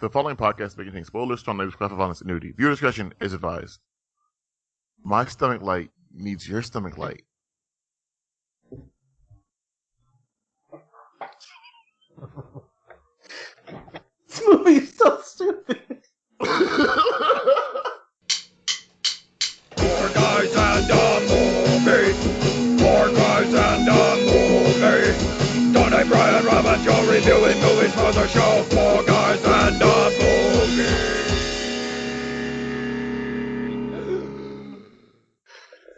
The following podcast may contain spoilers, strong language, graphic violence, and nudity. Viewer discretion is advised. My stomach light needs your stomach light. This movie is so stupid. Four guys and a movie. Four guys and a movie. Tony, Brian, Rob, and Joe reviewing movies for the show. Four guys and a movie.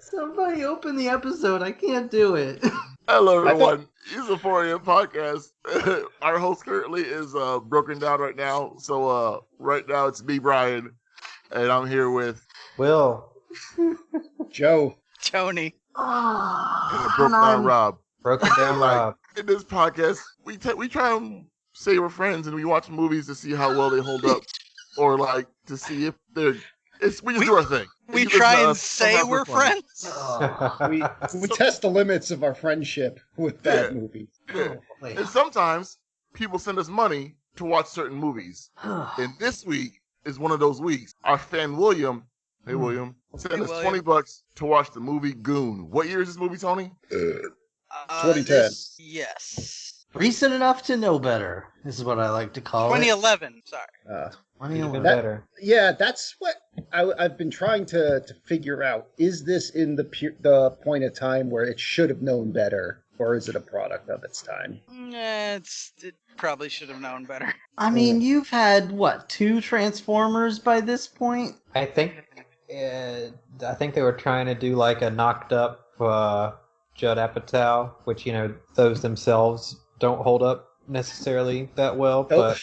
Somebody open the episode. I can't do it. Hello, everyone. It's a 4 a.m. podcast. Our host currently is broken down right now. So right now it's me, Brian, and I'm here with Will. Joe. Tony. and a broken down Rob. Broken down Rob. In this podcast, we try and say we're friends, and we watch movies to see how well they hold up, or like to see if they're. We just do our thing. We try and say we're friends. We test the limits of our friendship with bad movies. Yeah. And sometimes people send us money to watch certain movies. And this week is one of those weeks. Our fan William, hey William, sent us $20 to watch the movie Goon. What year is this movie, Tony? 2010. Yes. Recent enough to know better. This is what I like to call 2011. Sorry. 2011. Better. Yeah, that's what I've been trying to figure out. Is this in the point of time where it should have known better, or is it a product of its time? It probably should have known better. I mean, you've had, what, 2 Transformers by this point? I think they were trying to do like a knocked up Judd Apatow, which, you know, those themselves don't hold up necessarily that well. But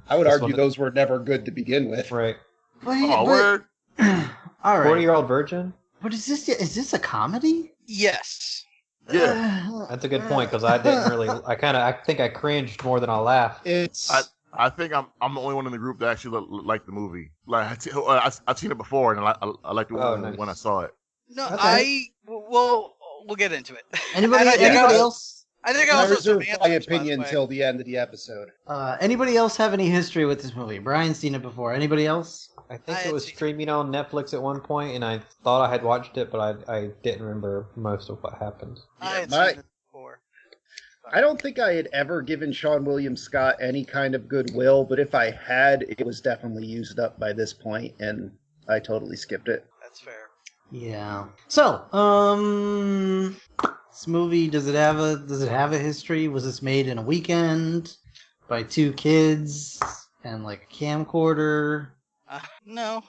I would argue those were never good to begin with. Right. Word. All right. 40-year-old virgin? But is this a comedy? Yes. Yeah. That's a good point, because I didn't really... I think I cringed more than I laughed. I think I'm the only one in the group that actually liked the movie. Like I've seen it before, and I liked it when I saw it. No, Okay. we'll get into it. Anybody else? I think I I also reserve have my answers, by the opinion way. till the end of the episode. Anybody else have any history with this movie? Brian's seen it before. Anybody else? I think I it was had seen- streaming on Netflix at one point, and I thought I had watched it, but I didn't remember most of what happened. I had my- seen it before. I don't think I had ever given Sean William Scott any kind of goodwill, but if I had, it was definitely used up by this point, and I totally skipped it. That's fair. Yeah. So, this movie, does it have a history? Was this made in a weekend by 2 kids and like a camcorder? No.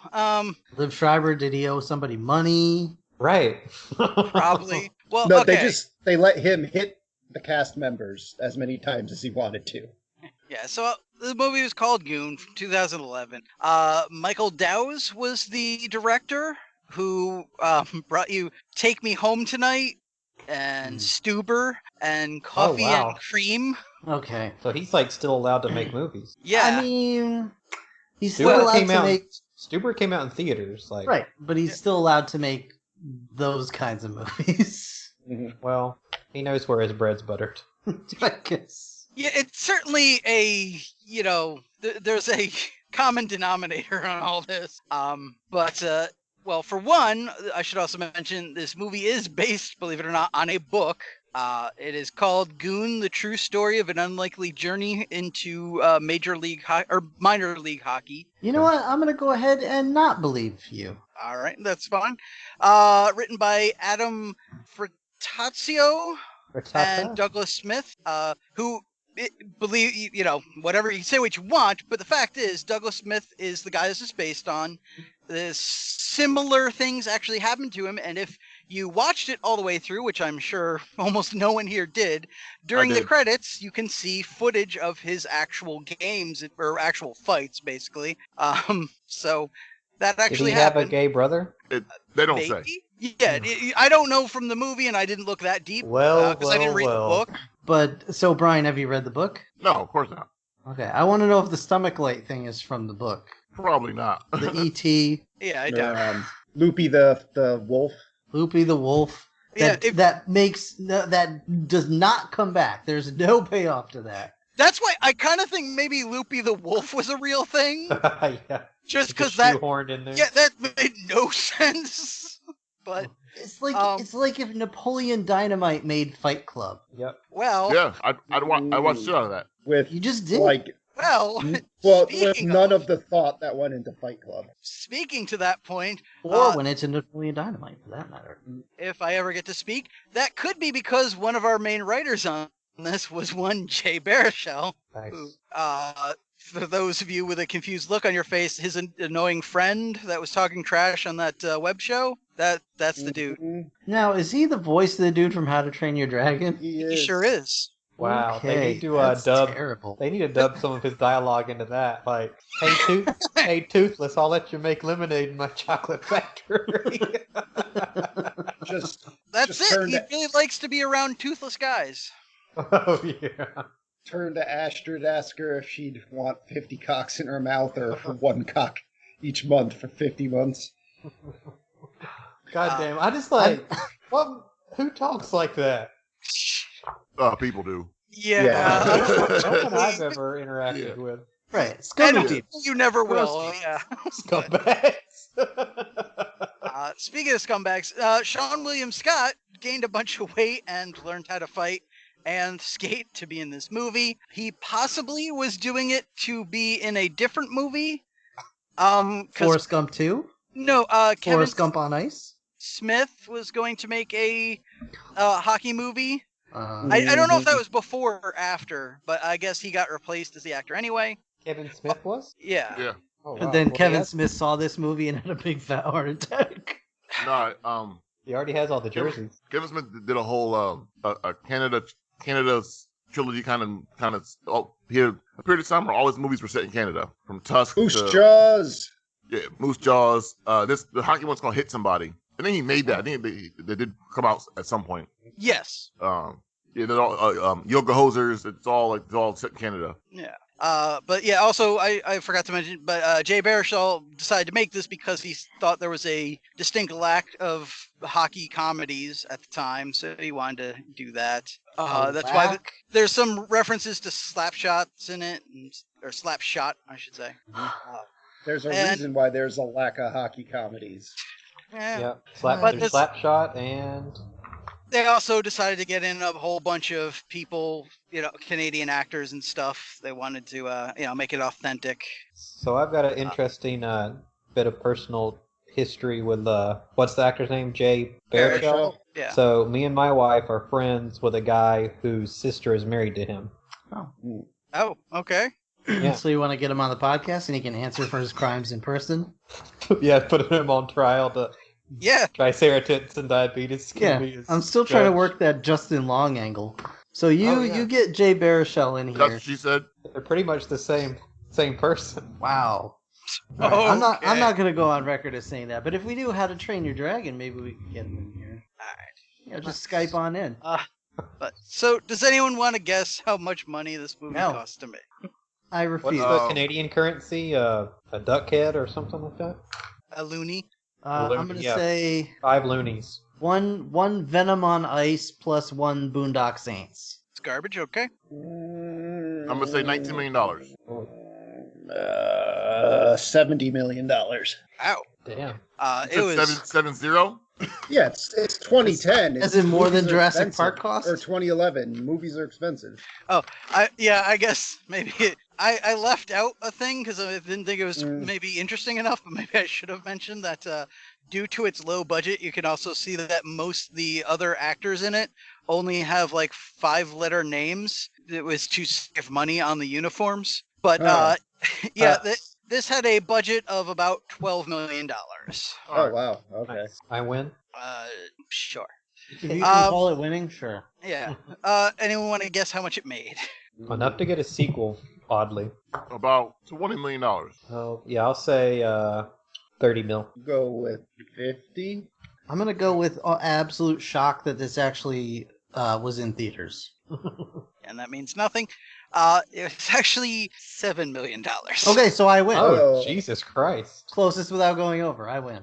Liv Schreiber, did he owe somebody money? Right. Probably. Well, No, okay. they let him hit the cast members as many times as he wanted to. Yeah, so the movie was called Goon from 2011. Michael Dowse was the director who brought you Take Me Home Tonight and Stuber and Coffee wow. and Cream. Okay. So he's like still allowed to make movies. Yeah. I mean, he's Stuber still allowed came to out. make... Stuber came out in theaters. Like, Right, but he's still allowed to make those kinds of movies. well, he knows where his bread's buttered. I guess. Yeah, it's certainly a, there's a common denominator on all this. Well, for one, I should also mention this movie is based, believe it or not, on a book. It is called Goon: The True Story of an Unlikely Journey into Minor League Hockey. You know what? I'm going to go ahead and not believe you. All right, that's fine. Written by Adam Furtazio and Douglas Smith, who believe, whatever you say what you want, but the fact is Douglas Smith is the guy this is based on. There's similar things actually happened to him, and if you watched it all the way through, which I'm sure almost no one here did, during the credits you can see footage of his actual games or actual fights, basically. So that actually Did he have a happened. gay brother? They don't say. Yeah, I don't know from the movie, and I didn't look that deep because I didn't read the book. But, so Brian, have you read the book? No, of course not. Okay, I want to know if the stomach light thing is from the book. Probably not. The E.T. Yeah, I doubt it. Loopy the wolf. Loopy the wolf. That, Yeah, that does not come back. There's no payoff to that. That's why I kind of think maybe Loopy the Wolf was a real thing. Yeah. Just Just because that, shoehorned in there. yeah, that made no sense. But It's like if Napoleon Dynamite made Fight Club. Yep. well, Yeah, I watched shit out of that. With You just did. like, well, with speaking none of of the thought that went into Fight Club. speaking to that point, Or when it's in Napoleon Dynamite, for that matter. if I ever get to speak, that could be because one of our main writers on this was one Jay Baruchel. Nice. Who, for those of you with a confused look on your face, his annoying friend that was talking trash on that web show, that's the dude. Mhm. Now, is he the voice of the dude from How to Train Your Dragon? He He is. sure is. Wow. Okay, They need to that's dub. terrible. They need to dub some of his dialogue into that. Like, hey Toothless, I'll let you make lemonade in my chocolate factory. Just That's Just it. turn He to- really likes to be around toothless guys. Oh yeah. turn to Astrid, ask her if she'd want 50 cocks in her mouth or one cock each month for 50 months. God damn. I just like what who talks like that? People do. Yeah. Yeah. No one I've ever interacted with. Right. And Scummy people. you never will. Yeah. Scumbags. Speaking of scumbags, Sean William Scott gained a bunch of weight and learned how to fight and skate to be in this movie. He possibly was doing it to be in a different movie. 'Cause Forrest Gump 2? no, Kevin Forrest Gump on Ice? Smith was going to make a hockey movie. Uh, I don't know if that was before or after, but I guess he got replaced as the actor anyway. Kevin Smith was? Yeah. Yeah. Oh, and wow. then Well, Kevin he Smith saw this movie and had a big fat heart attack. No, He already has all the jerseys. Kevin Smith did a whole a Canada's trilogy kind of. Oh, he had a period of time where all his movies were set in Canada, from Tusk Goose to Jaws! Moose Jaws. The hockey one's called Hit Somebody. I think he made that. I think they did come out at some point. Yes. They're all Yoga Hosers. It's all set in Canada. Yeah. But yeah, also I forgot to mention, but Jay Baruchel decided to make this because he thought there was a distinct lack of hockey comedies at the time, so he wanted to do that. That's why there's some references to slap shots in it, or slap shot, I should say. There's a And- reason why there's a lack of hockey comedies. Yeah. Yep. But this- Slap shot and They also decided to get in a whole bunch of people, Canadian actors and stuff. They wanted to, make it authentic. so I've got an interesting bit of personal history with what's the actor's name? Jay Baruchel. Baruchel? Yeah. So me and my wife are friends with a guy whose sister is married to him. Oh, okay. Yeah. So you want to get him on the podcast and he can answer for his crimes in person? Yeah, putting him on trial to Yeah. triceratops and diabetes. Yeah, I'm still trying to work that Justin Long angle. So you get Jay Baruchel in That's here. what she said. They're pretty much the same person. Wow. Oh, I'm not okay. going to go on record as saying that, but if we do How to Train Your Dragon, maybe we can get him in here. Alright. Just Skype on in. But so, does anyone want to guess how much money this movie No. cost to make? I What's refuse. the Canadian currency? A duck head or something like that? A loony? I'm going to yeah. say 5 loonies. one Venom on Ice plus one Boondock Saints. It's garbage. Okay. I'm gonna say $19 million. $70 million. Ow. Damn. It was 7-0. Yeah, it's 2010. As in more than Movies are Jurassic expensive. Park cost? Or 2011. Movies are expensive. I guess maybe I left out a thing because I didn't think it was maybe interesting enough, but maybe I should have mentioned that due to its low budget, you can also see that most the other actors in it only have like 5-letter names. It was to save money on the uniforms. But this had a budget of about $12 million. Oh, wow. Okay. Nice. I win. Sure. If you can call it winning, sure. Yeah. Anyone want to guess how much it made? Enough to get a sequel, oddly. About $20 million. Oh, yeah, I'll say 30 mil. Go with 50. I'm going to go with absolute shock that this actually was in theaters. And that means nothing. It was actually $7 million. Okay, so I win. Oh, Oh. Jesus Christ. Closest without going over. I win.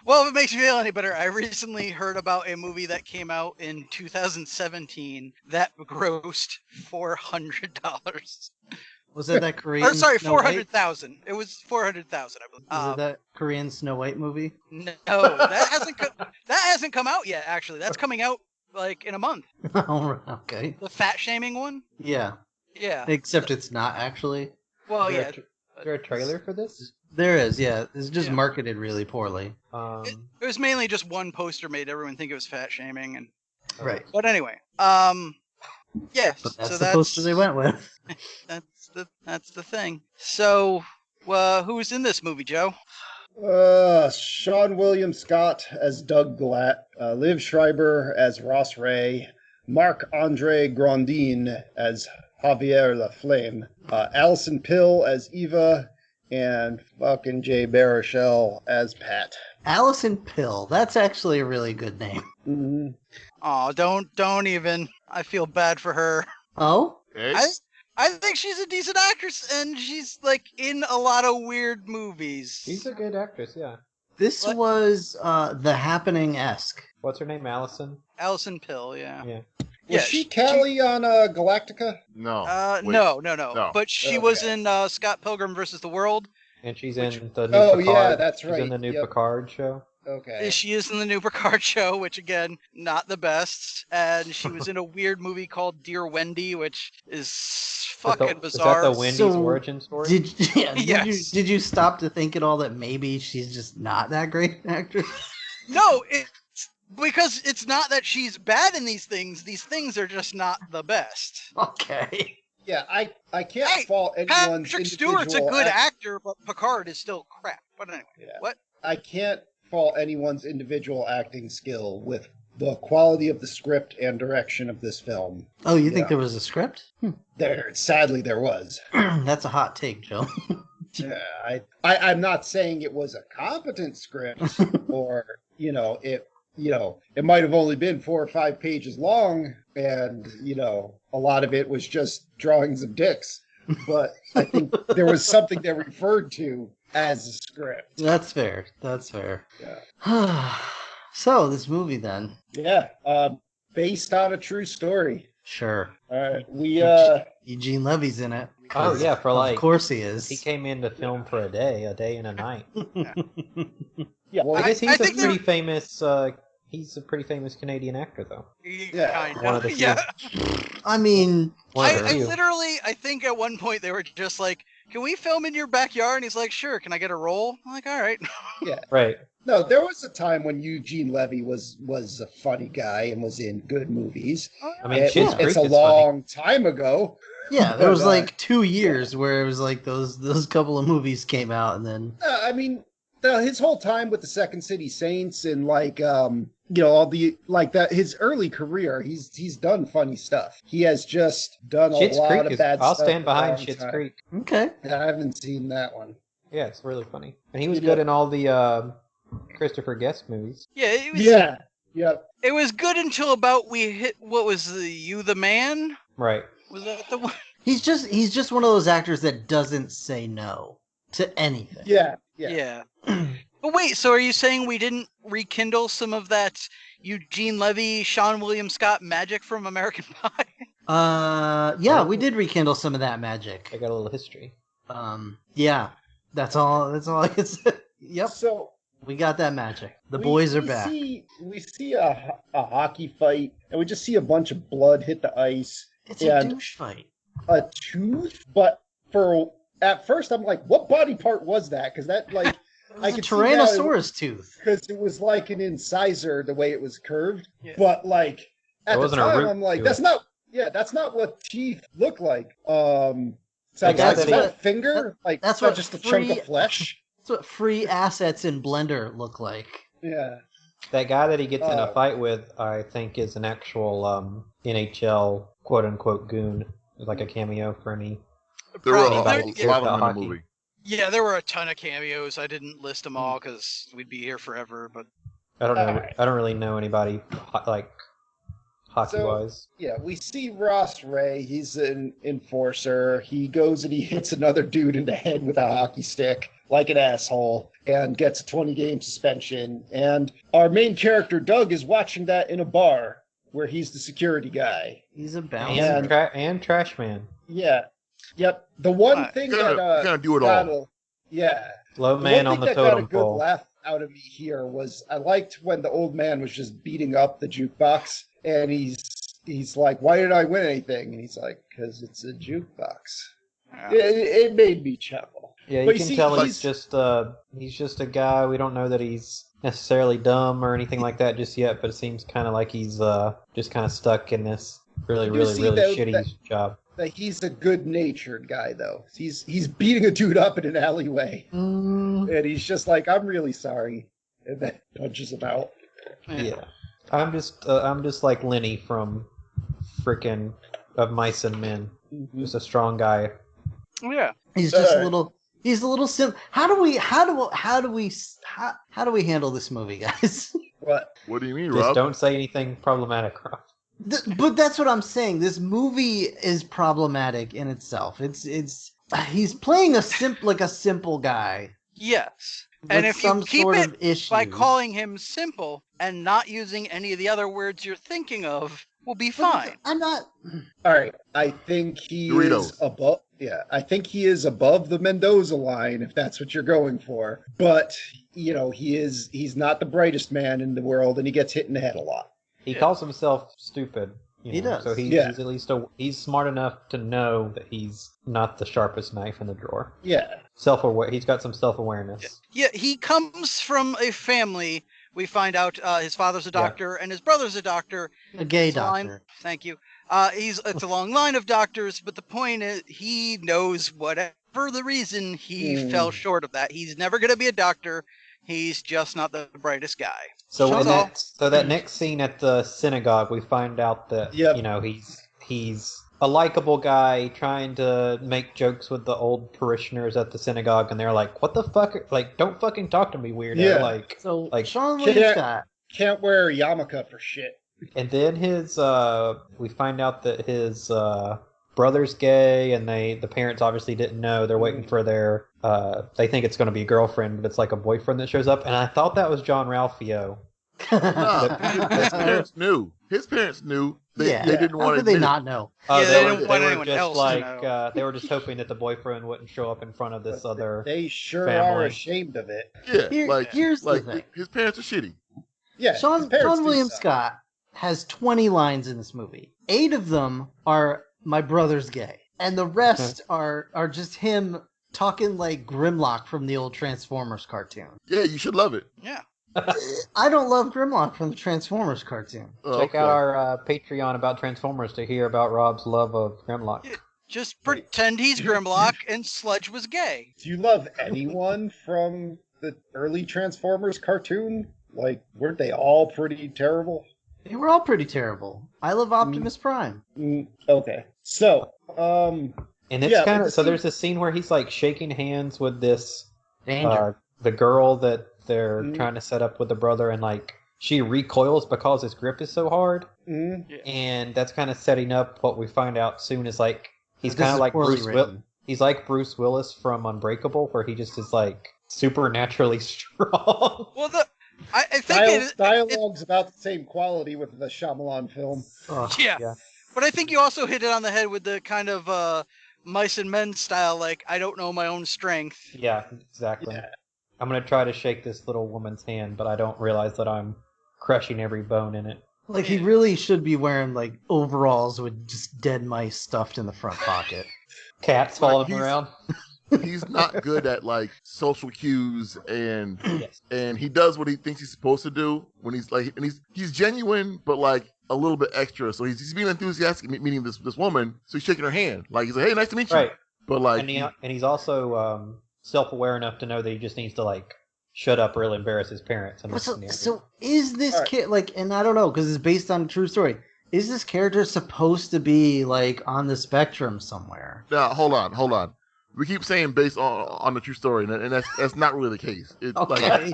Well, if it makes you feel any better, I recently heard about a movie that came out in 2017 that grossed $400. Was it that Korean? Or sorry, Snow White? 400,000. It was 400,000, I believe. Was it that Korean Snow White movie? No, that hasn't come out yet. Actually, that's coming out like in a month. Oh, okay. The fat shaming one. Yeah. Yeah. Except it's not actually. Well, Is yeah. there a trailer for this? There is, yeah. It's just Yeah. marketed really poorly. It was mainly just one poster made everyone think it was fat shaming, and Right. but anyway, yeah. But that's so the poster they went with. That's the thing. So, who's in this movie, Joe? Sean William Scott as Doug Glatt, Liv Schreiber as Ross Ray, Marc-Andre Grandin as Javier La Flame, Allison Pill as Eva, and fucking Jay Baruchel as Pat. Allison Pill. That's actually a really good name. Mm-hmm. Oh, don't even. I feel bad for her. Oh? Hey? I think she's a decent actress, and she's like in a lot of weird movies. She's a good actress, yeah. This What? was The Happening-esque. What's her name? Allison? Allison Pill, yeah. Yeah. Was she Callie on Galactica? No. Wait. No. No. But she Okay. was in Scott Pilgrim versus the World. And she's in the new Oh, Picard. yeah, that's She's right. in the new Yep. Picard show. Okay. She is in the new Picard show, which again, not the best. And she was in a weird movie called Dear Wendy, which is fucking bizarre. Is that the Wendy's So, origin story? Yes. Did you stop to think at all that maybe she's just not that great an actress? No, it's because it's not that she's bad in these things. These things are just not the best. Okay. Yeah, I can't Hey, fault anyone's Patrick Stewart's a individual good act- actor, but Picard is still crap. But anyway, Yeah. what? I can't fault anyone's individual acting skill with the quality of the script and direction of this film. Oh, you think Yeah. there was a script? Sadly, there was. That's a hot take, Joe. Yeah, I'm not saying it was a competent script, or it might have only been 4 or 5 pages long, and a lot of it was just drawings of dicks. But I think there was something they referred to as a script. That's fair. That's fair. Yeah. So, this movie then. Yeah, based on a true story. Sure. All right, Eugene Levy's in it. Oh, yeah, for like... Of course he is. He came in to film for a day and a night. yeah. Well, I guess he's I a think pretty famous... he's a pretty famous Canadian actor, though. Yeah, Kind one of the few. Yeah. I mean, One of I the few. literally, I think at one point they were just like, "Can we film in your backyard?" And he's like, "Sure." Can I get a role? I'm like, "All right." Right. no, there was a time when Eugene Levy was a funny guy and was in good movies. I mean, It's Schitt's Creek a is long time ago. yeah, there was But, like 2 years where it was like those couple of movies came out and then... I mean, his whole time with the Second City Saints and all the that, his early career, he's done funny stuff. He has just done a Schitt's lot Creek of is... bad I'll stuff. stand for a behind long Schitt's time. Creek. Okay. I haven't seen that one. Yeah, it's really funny. And he was good in all the Christopher Guest movies. Yeah, it was. Yeah. Yep. It was good until about we hit. What was the You the Man? Right. Was that the one? He's just one of those actors that doesn't say no to anything. Yeah. Yeah. But wait, so are you saying we didn't rekindle some of that Eugene Levy, Sean William Scott magic from American Pie? Yeah, we did rekindle some of that magic. I got a little history. Yeah, that's all I can say. Yep, So we got that magic. The boys are back. We see a hockey fight, and we just see a bunch of blood hit the ice. It's a and douche fight. a tooth, but at first I'm like, what body part was that? Because that It I was a could see now Tyrannosaurus tooth. because it was like an incisor the way it was curved. Yeah. But like at There the wasn't a time, root I'm like, to that's it. that's not what teeth look like. So Like like, that is that a finger? Like that's is that what just a chunk free- of flesh? That's what free assets in Blender look like. Yeah. That guy that he gets in a Oh. fight with, I think, is an actual NHL quote-unquote goon. Like a cameo for any... There were a Probably. lot of them in Hockey. the movie. Yeah, there were a ton of cameos. I didn't list them all because we'd be here forever. But I don't know. Alright. I don't really know anybody like hockey-wise. Yeah, we see Ross Ray. He's an enforcer. He goes and he hits another dude in the head with a hockey stick like an asshole and gets a 20-game suspension. And our main character, Doug, is watching that in a bar where he's the security guy. He's a bouncer. And trash man. Yeah. Yep. The one thing that gonna do it all. Yeah. Low man on the that got a totem good pole. laugh out of me here was I liked when the old man was just beating up the jukebox, and he's like, "Why did I win anything?" And he's like, "Because it's a jukebox." Yeah. It made me chuckle. Yeah, But you you can see, tell he's just a guy. We don't know that he's necessarily dumb or anything like that just yet, but it seems kind of like he's just kind of stuck in this really shitty job. That he's a good-natured guy, though. He's beating a dude up in an alleyway, and he's just like, "I'm really sorry," and then punches him out. Yeah, I'm just like Lenny from frickin' Of Mice and Men. Just a strong guy. Yeah. He's just a little. He's a little How do we handle this movie, guys? What? What do you mean, Just Rob? don't say anything problematic, Rob. But that's what I'm saying. This movie is problematic in itself. He's playing a simple guy. Yes. And with if you some keep sort it of issues. by calling him simple and not using any of the other words you're thinking of, we'll be fine. I'm not. All right, I think he Doritos. is above. Yeah, I think he is above the Mendoza line, if that's what you're going for. But he's not the brightest man in the world, and he gets hit in the head a lot. He calls himself stupid. He does. So he's at least he's smart enough to know that he's not the sharpest knife in the drawer. Yeah. Self-aware. He's got some self-awareness. Yeah, he comes from a family. We find out his father's a doctor and his brother's a doctor. A gay It's a line- doctor. Thank you. It's a long line of doctors, but the point is he knows whatever the reason he fell short of that. He's never going to be a doctor. He's just not the brightest guy. So that next scene at the synagogue, we find out that he's a likable guy trying to make jokes with the old parishioners at the synagogue, and they're like, "What the fuck? Like, don't fucking talk to me, weirdo!" Yeah. Sean William Scott can't wear a yarmulke for shit. And then we find out that his brother's gay, and the parents obviously didn't know. They're waiting for their they think it's going to be a girlfriend, but it's like a boyfriend that shows up. And I thought that was John Ralphio. No, his parents knew. His parents knew. They didn't want to. How could they not know? They didn't want anyone else to know. They were just hoping that the boyfriend wouldn't show up in front of this other. They sure family. are ashamed of it. Yeah, here's the thing. His parents are shitty. Yeah, Sean William Scott has 20 lines in this movie. 8 of them are "my brother's gay," and the rest are just him talking like Grimlock from the old Transformers cartoon. Yeah, you should love it. Yeah. I don't love Grimlock from the Transformers cartoon. Check out our Patreon about Transformers to hear about Rob's love of Grimlock. Yeah, just pretend he's Grimlock and Sludge was gay. Do you love anyone from the early Transformers cartoon? Like, weren't they all pretty terrible? They were all pretty terrible. I love Optimus Prime. Okay. So, and it's kind of, so there's a scene where he's like shaking hands with this, the girl that they're trying to set up with the brother, and like she recoils because his grip is so hard. And that's kind of setting up what we find out soon is like, he's kind of like he's like Bruce Willis from Unbreakable, where he just is like supernaturally strong. Well, I think dialogue's about the same quality with the Shyamalan film. Yeah. But I think you also hit it on the head with the kind of Mice and Men style, like, I don't know my own strength. Yeah, exactly. Yeah. I'm going to try to shake this little woman's hand, but I don't realize that I'm crushing every bone in it. Like, he really should be wearing, like, overalls with just dead mice stuffed in the front pocket. Cats following him around. He's not good at like social cues, and he does what he thinks he's supposed to do when he's like, and he's genuine, but like a little bit extra. So he's being enthusiastic meeting this woman. So he's shaking her hand, like he's like, "Hey, nice to meet you." Right. But like, and he's also self-aware enough to know that he just needs to like shut up or he'll embarrass his parents. So is this kid like? And I don't know because it's based on a true story. Is this character supposed to be like on the spectrum somewhere? Now, hold on. We keep saying based on the true story, and that's not really the case. Okay.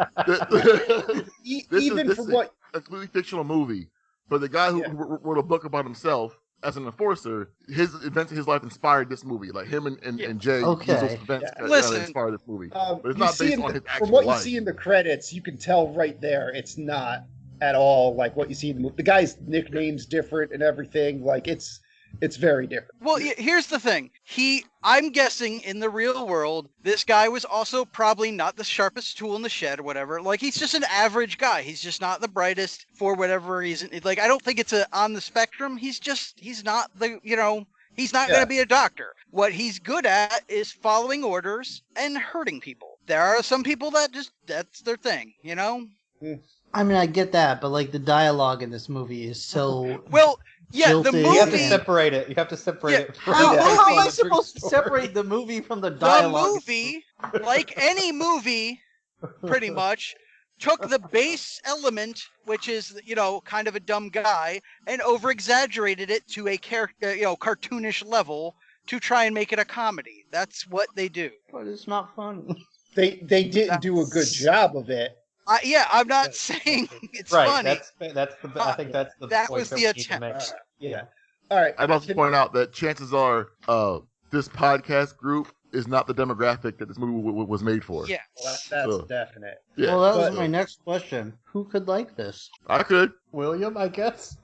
This is a completely fictional movie. But the guy who wrote a book about himself as an enforcer, his events in his life inspired this movie. Like him and Jay, those events inspired this movie. But it's not based on his actual From what life. you see in the credits, you can tell right there it's not at all like what you see in the movie. The guy's nickname's different and everything. Like it's very different. Well, here's the thing. I'm guessing in the real world, this guy was also probably not the sharpest tool in the shed or whatever. Like, he's just an average guy. He's just not the brightest for whatever reason. Like, I don't think it's on the spectrum. He's not he's not going to be a doctor. What he's good at is following orders and hurting people. There are some people that's their thing, I mean, I get that, but like the dialogue in this movie is so the movie. You have to separate it. You have to separate it. How am I supposed to separate the movie from the dialogue? The movie, like any movie, pretty much, took the base element, which is kind of a dumb guy, and over-exaggerated it to a cartoonish level to try and make it a comedy. That's what they do. But it's not funny. They didn't do a good job of it. I'm not saying it's funny. I think that's the that point was the we need to attempt. make. All right. I'd also point out that chances are this podcast group is not the demographic that this movie was made for. Yeah. Well, that's definite. Yeah. Well, that was my next question. Who could like this? I could. William, I guess.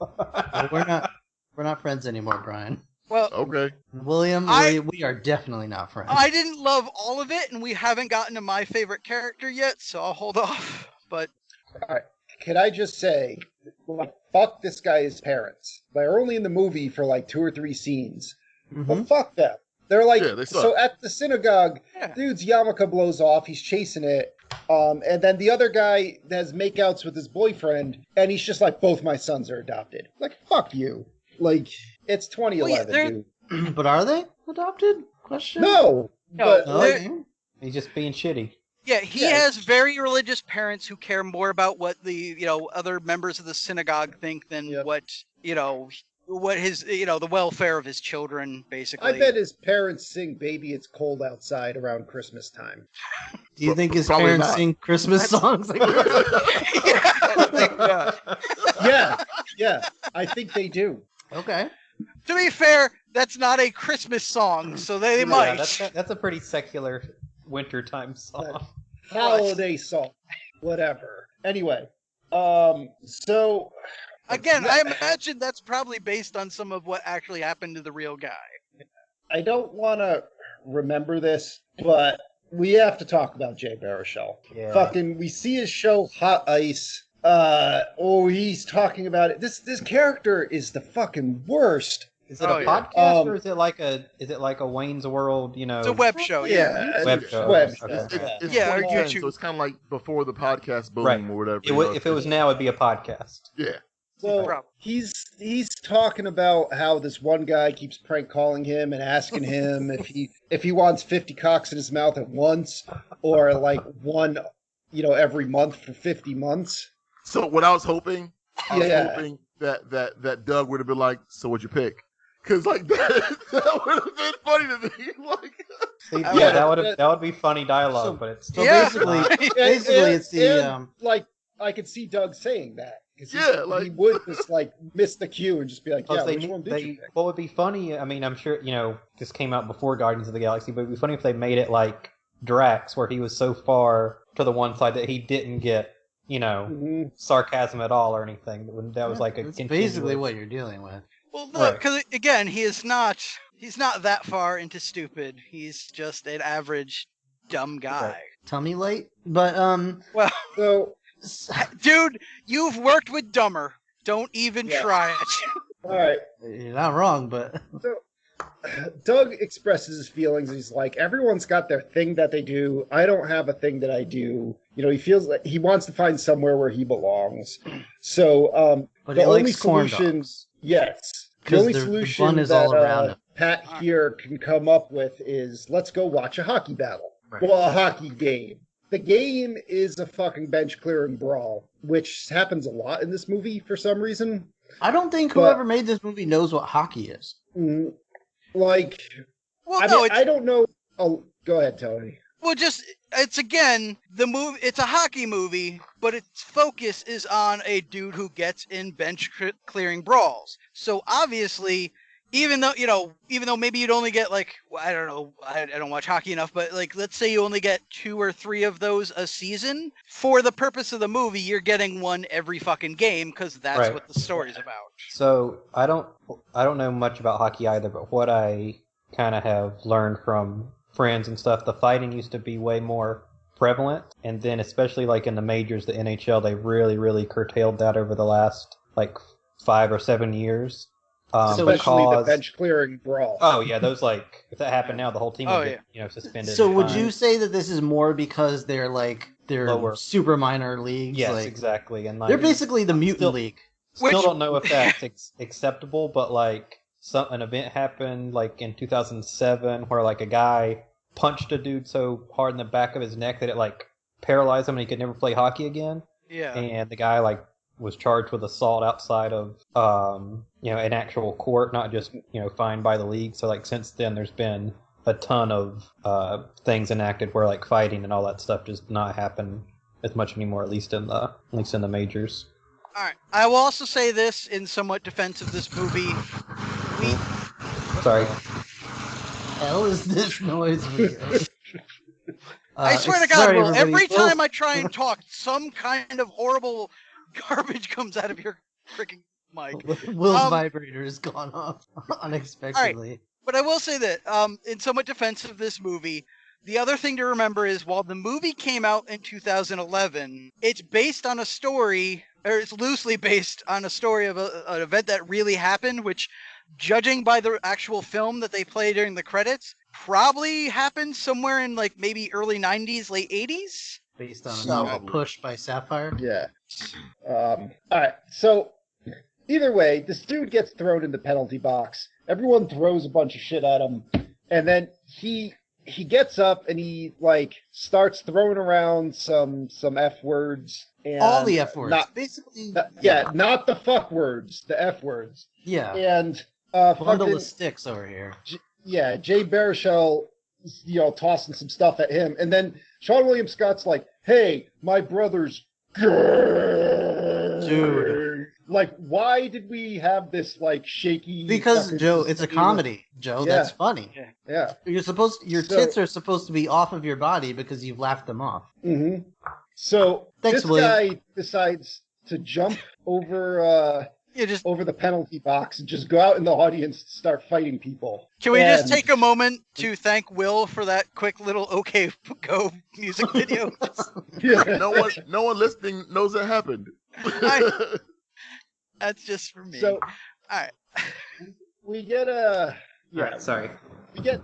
We're not friends anymore, Brian. Well, okay. William, we are definitely not friends. I didn't love all of it, and we haven't gotten to my favorite character yet, so I'll hold off. But all right, can I just say, fuck this guy's parents. They're only in the movie for like 2 or 3 scenes. Well, fuck them. They're like, so at the synagogue, dude's yarmulke blows off. He's chasing it. And then the other guy has makeouts with his boyfriend, and he's just like, both my sons are adopted. Like, fuck you. Like, it's 2011, dude. But are they adopted? Question. No. But he's just being shitty. Yeah, he has very religious parents who care more about what the other members of the synagogue think than what his the welfare of his children, basically. I bet his parents sing "Baby It's Cold Outside" around Christmas time. Do you think his parents sing Christmas songs like that? Yeah, I think they do. Okay. To be fair, that's not a Christmas song, so they might. That's a pretty secular wintertime song. Holiday song. Whatever. Anyway, so... Again, I imagine that's probably based on some of what actually happened to the real guy. I don't want to remember this, but we have to talk about Jay Baruchel. Yeah. Fucking, we see his show Hot Ice. He's talking about it. This character is the fucking worst. Is it a podcast or is it like a Wayne's World? It's a web show. Yeah, web show. Web. It's Yeah, or YouTube. so it's kind of like before the podcast boom or whatever. If it was now, it'd be a podcast. Yeah. So he's talking about how this one guy keeps prank calling him and asking him if he wants 50 cocks in his mouth at once or like one, every month for 50 months. So what I was hoping, that Doug would have been like, so what'd you pick? Because like that would have been funny to me. Like, that would be funny dialogue, but it's still basically it's the like I could see Doug saying that. He would just like miss the cue and just be like, which one did you pick? What would be funny? I mean, I'm sure this came out before Guardians of the Galaxy, but it'd be funny if they made it like Drax, where he was so far to the one side that he didn't get sarcasm at all or anything. That was like That's basically what you're dealing with. Well, look, because again, he's not that far into stupid. He's just an average dumb guy. Right. Tummy late, but So, dude, you've worked with dumber. Don't even try it. All right, you're not wrong, but so Doug expresses his feelings. He's like, everyone's got their thing that they do. I don't have a thing that I do. He feels like he wants to find somewhere where he belongs. So, but the he only likes corn solutions, dogs. the only The solution fun is that all around him. Pat here can come up with is, let's go watch a hockey battle. Right. Well, a hockey game. The game is a fucking bench clearing brawl, which happens a lot in this movie for some reason. I don't think whoever made this movie knows what hockey is. Like, Well, I don't know. Oh, go ahead, Tony. Well, it's again the movie. It's a hockey movie, but its focus is on a dude who gets in bench clearing brawls. So obviously, even though maybe you'd only get like, I don't know, I don't watch hockey enough, but like let's say you only get 2 or 3 of those a season. For the purpose of the movie, you're getting one every fucking game because that's what the story's about. So I don't know much about hockey either, but what I kind of have learned from friends and stuff, the fighting used to be way more prevalent, and then especially like in the majors, the NHL, they really curtailed that over the last like 5 or 7 years. Especially the bench clearing brawl. Oh yeah, those like if that happened now, the whole team would get suspended. So would you say that this is more because they're lower, super minor leagues? Yes, exactly, and like, they're basically the mutant league. Still don't know if that's acceptable, but like an event happened like in 2007 where like a guy punched a dude so hard in the back of his neck that it like paralyzed him and he could never play hockey again. Yeah. And the guy like was charged with assault outside of an actual court, not just fined by the league. So like since then there's been a ton of things enacted where like fighting and all that stuff does not happen as much anymore, at least in the majors. All right. I will also say this in somewhat defense of this movie. Sorry. Hell is this noise weird? I swear to God, Will, every time I try and talk, some kind of horrible garbage comes out of your freaking mic. Will's vibrator has gone off unexpectedly. Right. But I will say that, in somewhat defense of this movie, the other thing to remember is while the movie came out in 2011, it's based on a story, or it's loosely based on a story of an event that really happened, which, judging by the actual film that they play during the credits, probably happened somewhere in like maybe early 90s, late 80s. Based on a novel Push by Sapphire? Yeah. All right. So, either way, this dude gets thrown in the penalty box. Everyone throws a bunch of shit at him. And then he gets up and he, like, starts throwing around some F words. And all the F words. Basically. Not the fuck words. The F words. Yeah. And, bundle of sticks over here. Jay Baruchel, tossing some stuff at him. And then Sean William Scott's like, hey, my brother's dude. Like, why did we have this, like, shaky... Because, Joe, it's a comedy. Joe, that's funny. Yeah. Your tits are supposed to be off of your body because you've laughed them off. Mm-hmm. So, this guy decides to jump over... over the penalty box and just go out in the audience and start fighting people. Can we just take a moment to thank Will for that quick little OK Go music video? No one listening knows it happened. That's just for me. So, all right. We get We get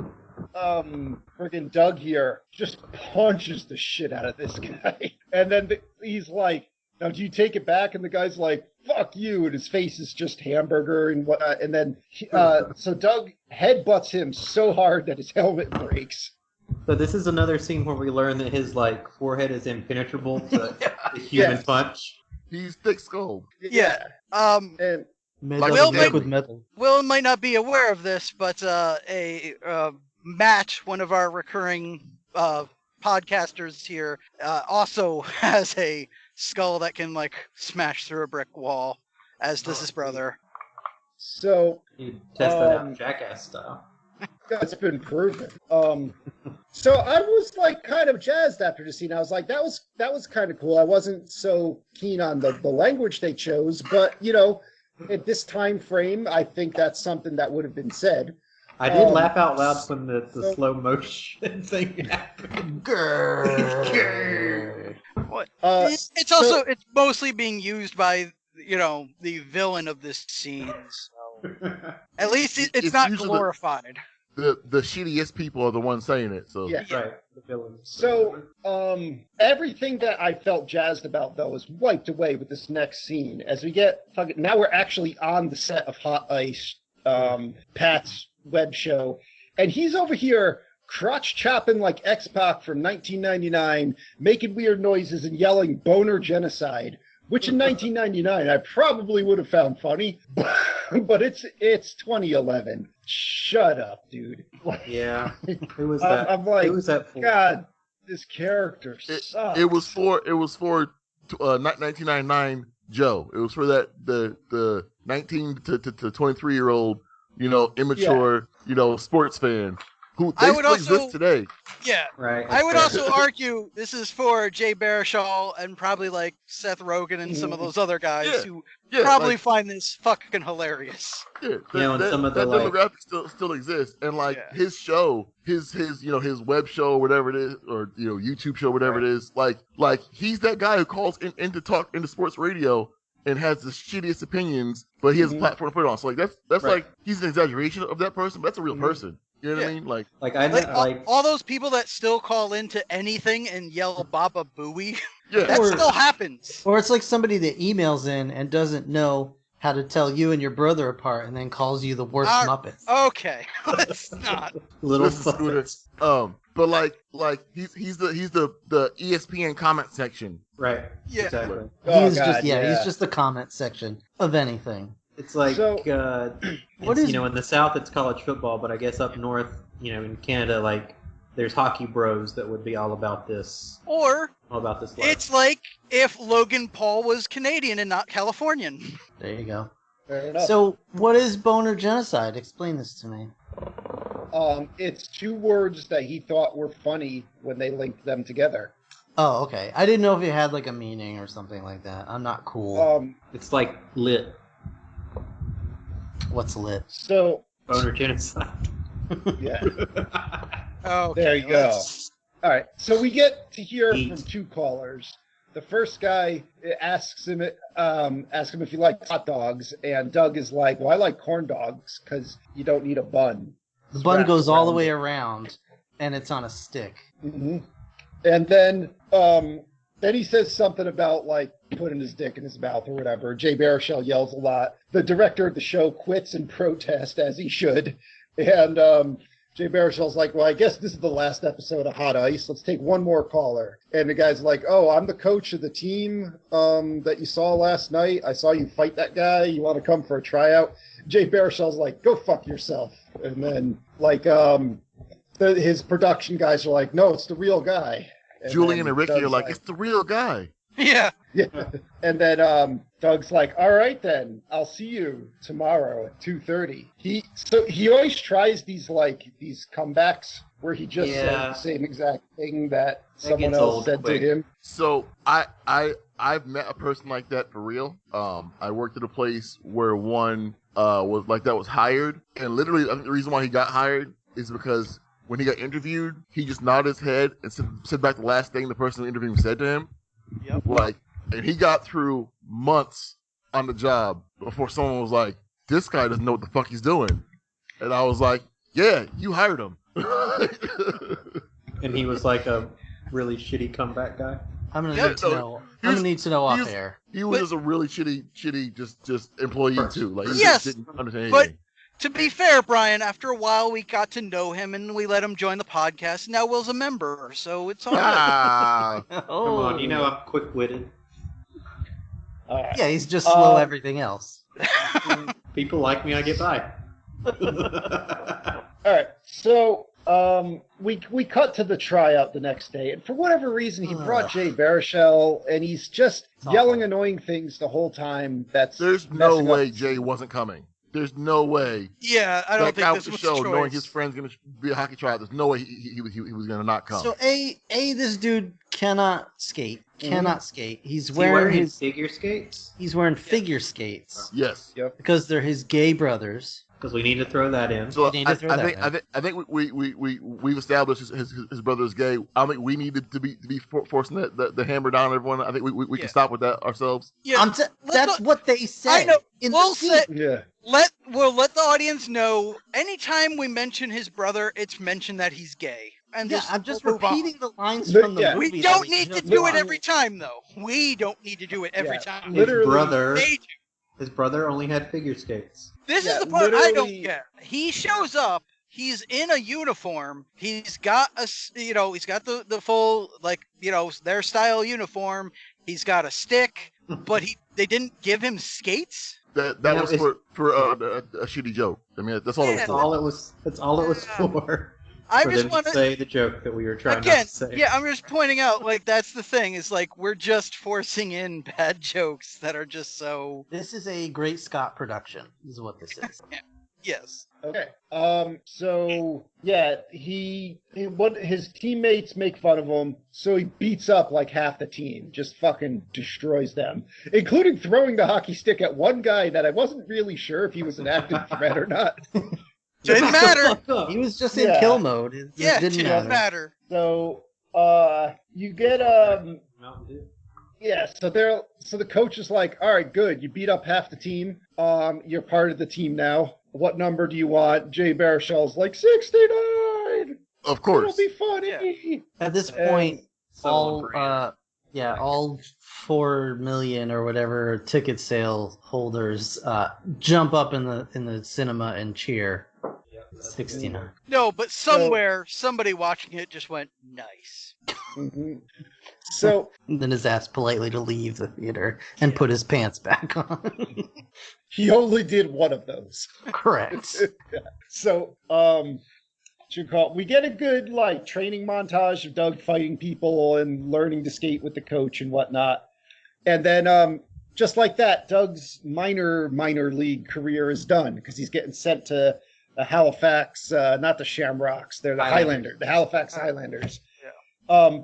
friggin' Doug here just punches the shit out of this guy. And then he's like, now do you take it back? And the guy's like, fuck you, and his face is just hamburger and whatnot. And then so Doug headbutts him so hard that his helmet breaks. So this is another scene where we learn that his like forehead is impenetrable to the human punch. He's thick-skulled. Yeah. And Will might not be aware of this, but Matt, one of our recurring podcasters here, also has a skull that can like smash through a brick wall, as does his brother. So he tested out Jackass style. That's been proven. So I was like kind of jazzed after the scene. I was like, that was kind of cool. I wasn't so keen on the language they chose, but at this time frame, I think that's something that would have been said. I did laugh out loud when the slow motion thing happened. What? It's mostly being used by the villain of this scene. So. At least it's not glorified. The shittiest people are the ones saying it. So yeah. Right. The villains. So everything that I felt jazzed about though is wiped away with this next scene. As we get now, we're actually on the set of Hot Ice, Pat's web show, and he's over here crotch chopping like X-Pac from 1999, making weird noises and yelling "boner genocide," which in 1999 I probably would have found funny, but it's 2011. Shut up, dude. Yeah. Who was that? I'm like, who was that for? God, this character sucks. It was for 1999 Joe. It was for the 19 to 23-year-old, immature, sports fan who they still exist today. Yeah, Right. I would also argue this is for Jay Baruchel and probably like Seth Rogen and some of those other guys who probably find this fucking hilarious. Yeah, and some of the that demographic still exists, and his show, his web show, or whatever it is, or YouTube show, whatever it is, like he's that guy who calls into sports radio and has the shittiest opinions, but he has a platform to put it on. So that's like he's an exaggeration of that person, but that's a real person. You know what I mean? Like all those people that still call into anything and yell "Baba Booey," yeah, that still happens. Or it's like somebody that emails in and doesn't know how to tell you and your brother apart, and then calls you the worst Muppets. Okay, let's not. Little Puppets. But he's the ESPN comment section. Right. Yeah. Exactly. He's just the comment section of anything. It's like what is in the South it's college football, but I guess up north, in Canada, like there's hockey bros that would be all about this. Or all about this life. It's like if Logan Paul was Canadian and not Californian. There you go. Fair enough. So, what is boner genocide? Explain this to me. It's two words that he thought were funny when they linked them together. Oh, okay. I didn't know if it had like a meaning or something like that. I'm not cool. It's like lit. What's lit? So boner genocide. Yeah. Okay, there you go. All right. So we get to hear from two callers. The first guy asks him if he likes hot dogs, and Doug is like, "Well, I like corn dogs because you don't need a bun." The bun goes all the way around, and it's on a stick. Mm-hmm. And then he says something about like putting his dick in his mouth or whatever. Jay Baruchel yells a lot. The director of the show quits in protest, as he should. And Jay Baruchel's like, "Well, I guess this is the last episode of Hot Ice. Let's take one more caller." And the guy's like, "Oh, I'm the coach of the team that you saw last night. I saw you fight that guy. You want to come for a tryout?" Jay Baruchel's like, "Go fuck yourself." And then his production guys are like, "No, it's the real guy." And Julian and Ricky are like, "It's the real guy." Yeah. Yeah. And then Doug's like, "All right then, I'll see you tomorrow at 2:30. He always tries these comebacks where he just says the same exact thing that someone else said to him. So I've met a person like that for real. I worked at a place where one was like that, was hired, and literally the reason why he got hired is because when he got interviewed, he just nodded his head and said back the last thing the person interviewing said to him. Yep. And he got through months on the job before someone was like, "This guy doesn't know what the fuck he's doing." And I was like, "Yeah, you hired him." And he was like a really shitty comeback guy. I'm gonna need to know off air. He was just a really shitty, just employee too. Like, he yes, just didn't understand but anything. To be fair, Brian, after a while we got to know him and we let him join the podcast. Now Will's a member, so it's all good. Come on, I'm quick-witted. Yeah, he's just slow everything else. People like me, I get by. All right, so we cut to the tryout the next day, and for whatever reason, he brought Jay Baruchel, and he's just yelling annoying things the whole time. There's no way Jay wasn't coming. There's no way. Yeah, I don't think this was show, a choice. knowing his friend's going to be a hockey tryout, there's no way he was going to not come. So this dude cannot skate. Skate. He's wearing his figure skates. He's wearing figure skates. Yes. Yep. Because they're his gay brothers. Because we need to throw that in. So I think we've established his brother's gay. I think we needed to be forcing the hammer down on everyone. I think we can stop with that ourselves. Yeah, that's what they say. I know. We'll let the audience know. Anytime we mention his brother, it's mentioned that he's gay. And I'm just repeating the lines from the movie. We don't need to do it every time, though. We don't need to do it every time. His brother only had figure skates. This is the part I don't get. He shows up. He's in a uniform. He's got he's got the full their style uniform. He's got a stick, but they didn't give him skates. That was for a shitty joke. I mean, that's all it was for. That's all it was for. I for just them want to say the joke that we were trying again. not to say. Yeah, I'm just pointing out, like that's the thing. Is like we're just forcing in bad jokes that are just so. This is a Great Scott production, is what this is. Yes. Okay. So yeah, what his teammates make fun of him, so he beats up like half the team, just fucking destroys them, including throwing the hockey stick at one guy that I wasn't really sure if he was an active threat or not. Didn't matter. He was just in Yeah. kill mode. It Yeah, didn't matter. So you get Mountain Dew. yeah, so the coach is like, all right, good, you beat up half the team. You're part of the team now. What number do you want? Jay Baruchel's like 69. Of course. It'll be funny. At this point, So all 4 million or whatever ticket sale holders jump up in the cinema and cheer. 69. No, but somewhere somebody watching it just went nice. Mhm. So And then is asked politely to leave the theater and put his pants back on. he only did one of those. Correct. So we get a good like training montage of Doug fighting people and learning to skate with the coach and whatnot. And then just like that, Doug's minor league career is done because he's getting sent to the Halifax, not the Shamrocks, they're the Highlanders, the Halifax Highlanders.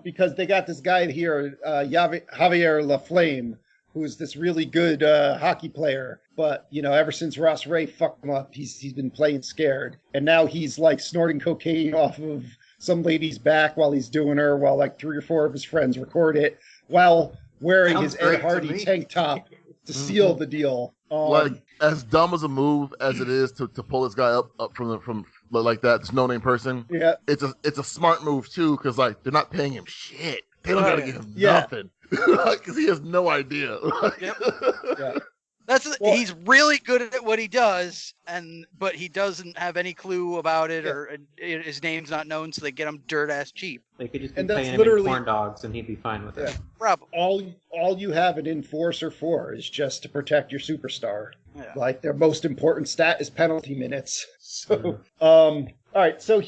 Because they got this guy here, Javier Laflame, who's this really good hockey player. But, ever since Ross Ray fucked him up, he's been playing scared. And now he's, like, snorting cocaine off of some lady's back while he's doing her, while, like, 3 or 4 of his friends record it, while wearing his Ed Hardy tank top to seal the deal. Like, as dumb as a move as it is to pull this guy up from like that, this no-name person, Yeah. it's a smart move, too, because, like, they're not paying him shit. They don't gotta give him Yeah. nothing. Because he has no idea. Yep. Yeah. He's really good at what he does, but he doesn't have any clue about it, or his name's not known, so they get him dirt ass cheap. They could just be And that's paying him literally- in corn dogs, and he'd be fine with it. Yeah. Probably. All you have an enforcer for is just to protect your superstar. Yeah. Like their most important stat is penalty minutes. So, all right. So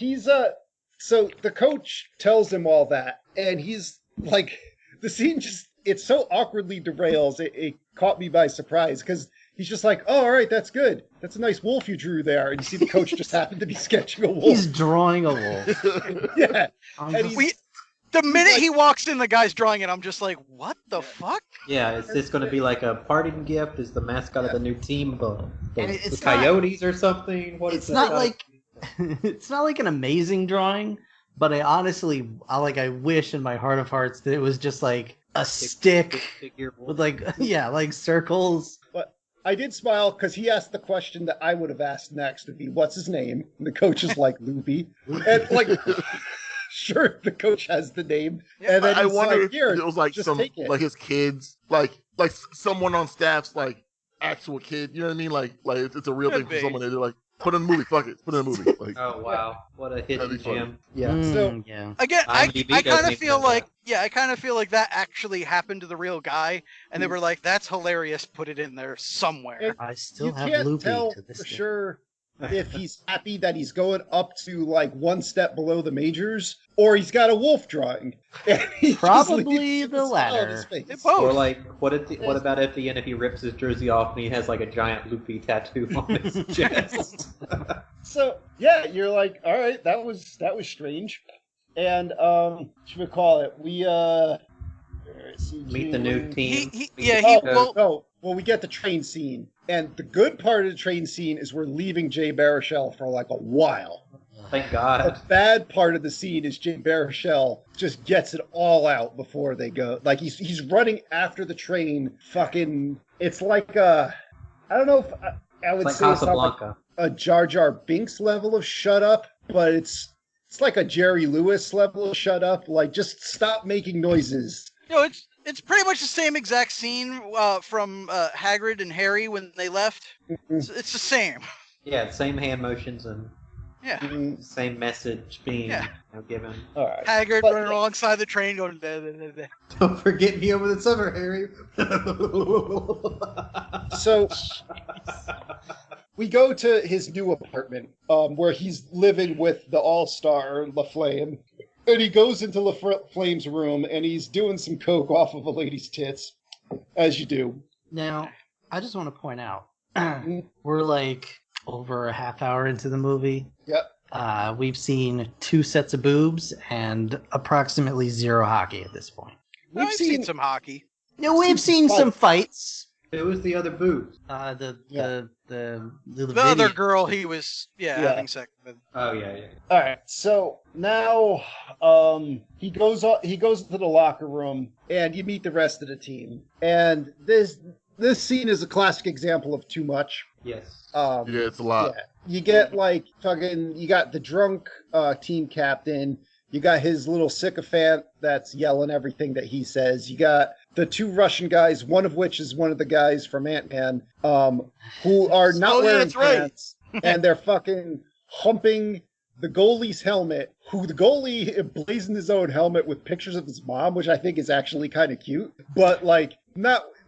so the coach tells him all that, and he's like, the scene it so awkwardly derails. It caught me by surprise because he's just like, oh, all right, that's good. That's a nice wolf you drew there. And you see the coach just happened to be sketching a wolf. He's drawing a wolf. Yeah. I'm And just- he's- The minute he walks in, the guy's drawing it. I'm just like, what the fuck? Yeah, is this going to be like a parting gift? Is the mascot of the new team And the it's not- Coyotes or something? What is it's that? not like it's not like an amazing drawing, but I wish in my heart of hearts that it was just like a stick figure with like circles. But I did smile because he asked the question that I would have asked next would be, what's his name? And the coach is like, Loopy. And like, sure, the coach has the name. And then I he's wonder like, if here, it was like just some take it. like his kids, like someone on staff's like actual kid. You know what I mean? Like it's a real Could thing for be. someone. They're like, put in a movie. Fuck it, put in a movie. Like, Oh wow, what a hidden That'd be funny. gem! Yeah. Mm, yeah. Again, I IMDb kind doesn't of even feel know like, that. I kind of feel like that actually happened to the real guy, and they were like, "That's hilarious. Put it in there somewhere." And I still you have can't Loopy tell to this for day. sure if he's happy that he's going up to like one step below the majors, or he's got a wolf drawing. And he just Probably leaves the a smile on his latter. face. They both. Or like, what about at the end if he rips his jersey off and he has like a giant loopy tattoo on his chest? So yeah, you're like, all right, that was strange. And should we call it? We Meet the new team. Well, we get the train scene, and the good part of the train scene is we're leaving Jay Baruchel for like a while. Thank The God. bad part of the scene is Jay Baruchel just gets it all out before they go. Like he's running after the train. Fucking, it's like I don't know if I would It's say like it's not like Casablanca. a Jar Jar Binks level of shut up, but it's like a Jerry Lewis level of shut up. Like just stop making noises. It's pretty much the same exact scene from Hagrid and Harry when they left. It's the same. Yeah, same hand motions and Yeah. same message being given. All right. Hagrid But- running alongside the train going, "Da, da, da, da." Don't forget me over the summer, Harry. So we go to his new apartment, where he's living with the all-star LaFlame. And he goes into LaFlame's room, and he's doing some coke off of a lady's tits, as you do. Now, I just want to point out, we're like over a half hour into the movie. Yep. We've seen 2 sets of boobs and approximately 0 hockey at this point. We've seen some hockey. No, we've seen some fights. It was the other boobs. The other girl he was having sex with. Oh yeah. All right. So now he goes to the locker room and you meet the rest of the team. And this scene is a classic example of too much. Yes. Yeah, it's a lot. Yeah. You get you got the drunk team captain. You got his little sycophant that's yelling everything that he says. You got the 2 Russian guys, one of which is one of the guys from Ant-Man, who are not wearing pants, and they're fucking humping the goalie's helmet, who the goalie emblazoned his own helmet with pictures of his mom, which I think is actually kind of cute. But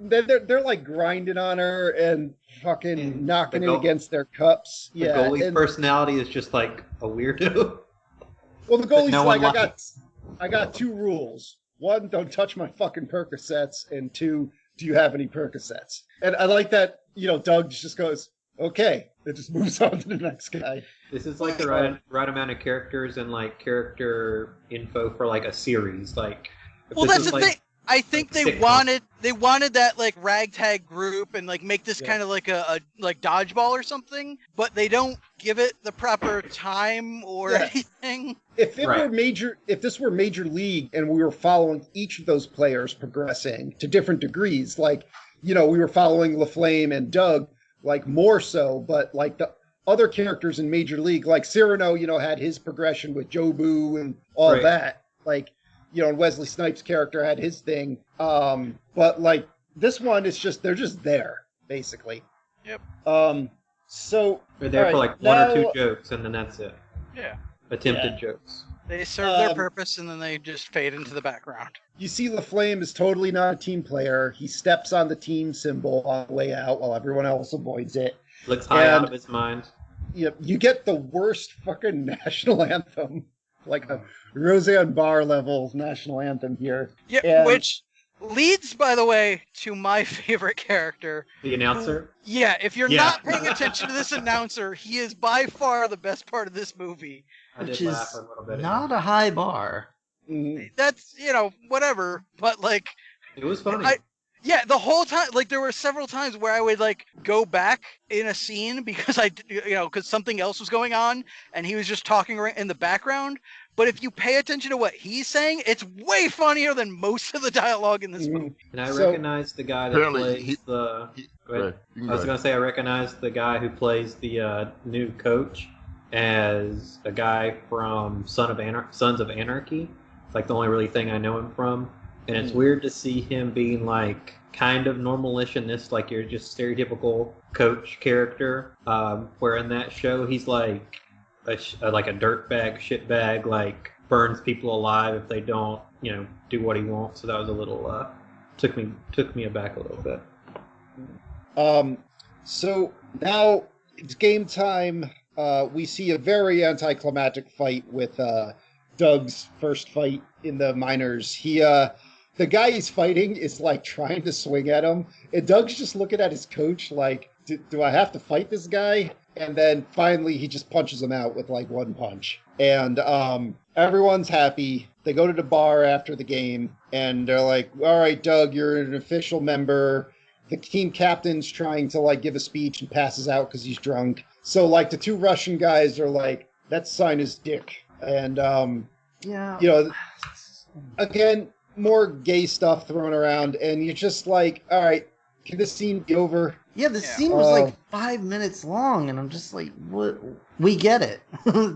they're like grinding on her and fucking knocking it against their cups. The goalie's personality is just like a weirdo. Well, the goalie's I got 2 rules. 1, don't touch my fucking Percocets, and 2, do you have any Percocets? And I like that, Doug just goes, okay, it just moves on to the next guy. This is like the right amount of characters and like character info for like a series. Like, well, that's the thing. I think they wanted that like ragtag group and like make this kind of like a like dodgeball or something, but they don't give it the proper time or anything. If this were Major League and we were following each of those players progressing to different degrees, like we were following LaFlame and Doug like more so, but like the other characters in Major League, like Cyrano, had his progression with Jobu and all that, like. And Wesley Snipes' character had his thing. But like this one is they're just there, basically. Yep. So they're there for like 1 or 2 jokes and then that's it. Yeah. Attempted jokes. They serve their purpose and then they just fade into the background. You see LaFlame is totally not a team player. He steps on the team symbol on the way out while everyone else avoids it. Looks high out of his mind. You get the worst fucking national anthem. Like a Roseanne Barr level national anthem here. Yeah, which leads, by the way, to my favorite character. The announcer? If you're not paying attention to this announcer, he is by far the best part of this movie. Which is not a high bar. That's, whatever, but like... It was funny. The whole time, like, there were several times where I would, like, go back in a scene because because something else was going on, and he was just talking in the background. But if you pay attention to what he's saying, it's way funnier than most of the dialogue in this movie. And I recognize the guy that plays I recognize the guy who plays the new coach as a guy from Sons of Anarchy. It's like the only really thing I know him from. And it's weird to see him being like kind of normalish in this, like you're just stereotypical coach character. Where in that show he's like a dirtbag, shitbag, like burns people alive if they don't, do what he wants. So that was a little took me aback a little bit. So now it's game time. We see a very anticlimactic fight with Doug's first fight in the minors. The guy he's fighting is like trying to swing at him, and Doug's just looking at his coach like, do I have to fight this guy? And then finally he just punches him out with like 1 punch. And everyone's happy. They go to the bar after the game, and they're like, all right, Doug, you're an official member. The team captain's trying to like give a speech and passes out because he's drunk. So like the 2 Russian guys are like, let's sign his dick. And, again, more gay stuff thrown around, and you're just like, all right, can this scene be over? Yeah, the scene was like 5 minutes long, and I'm just like, what? We get it.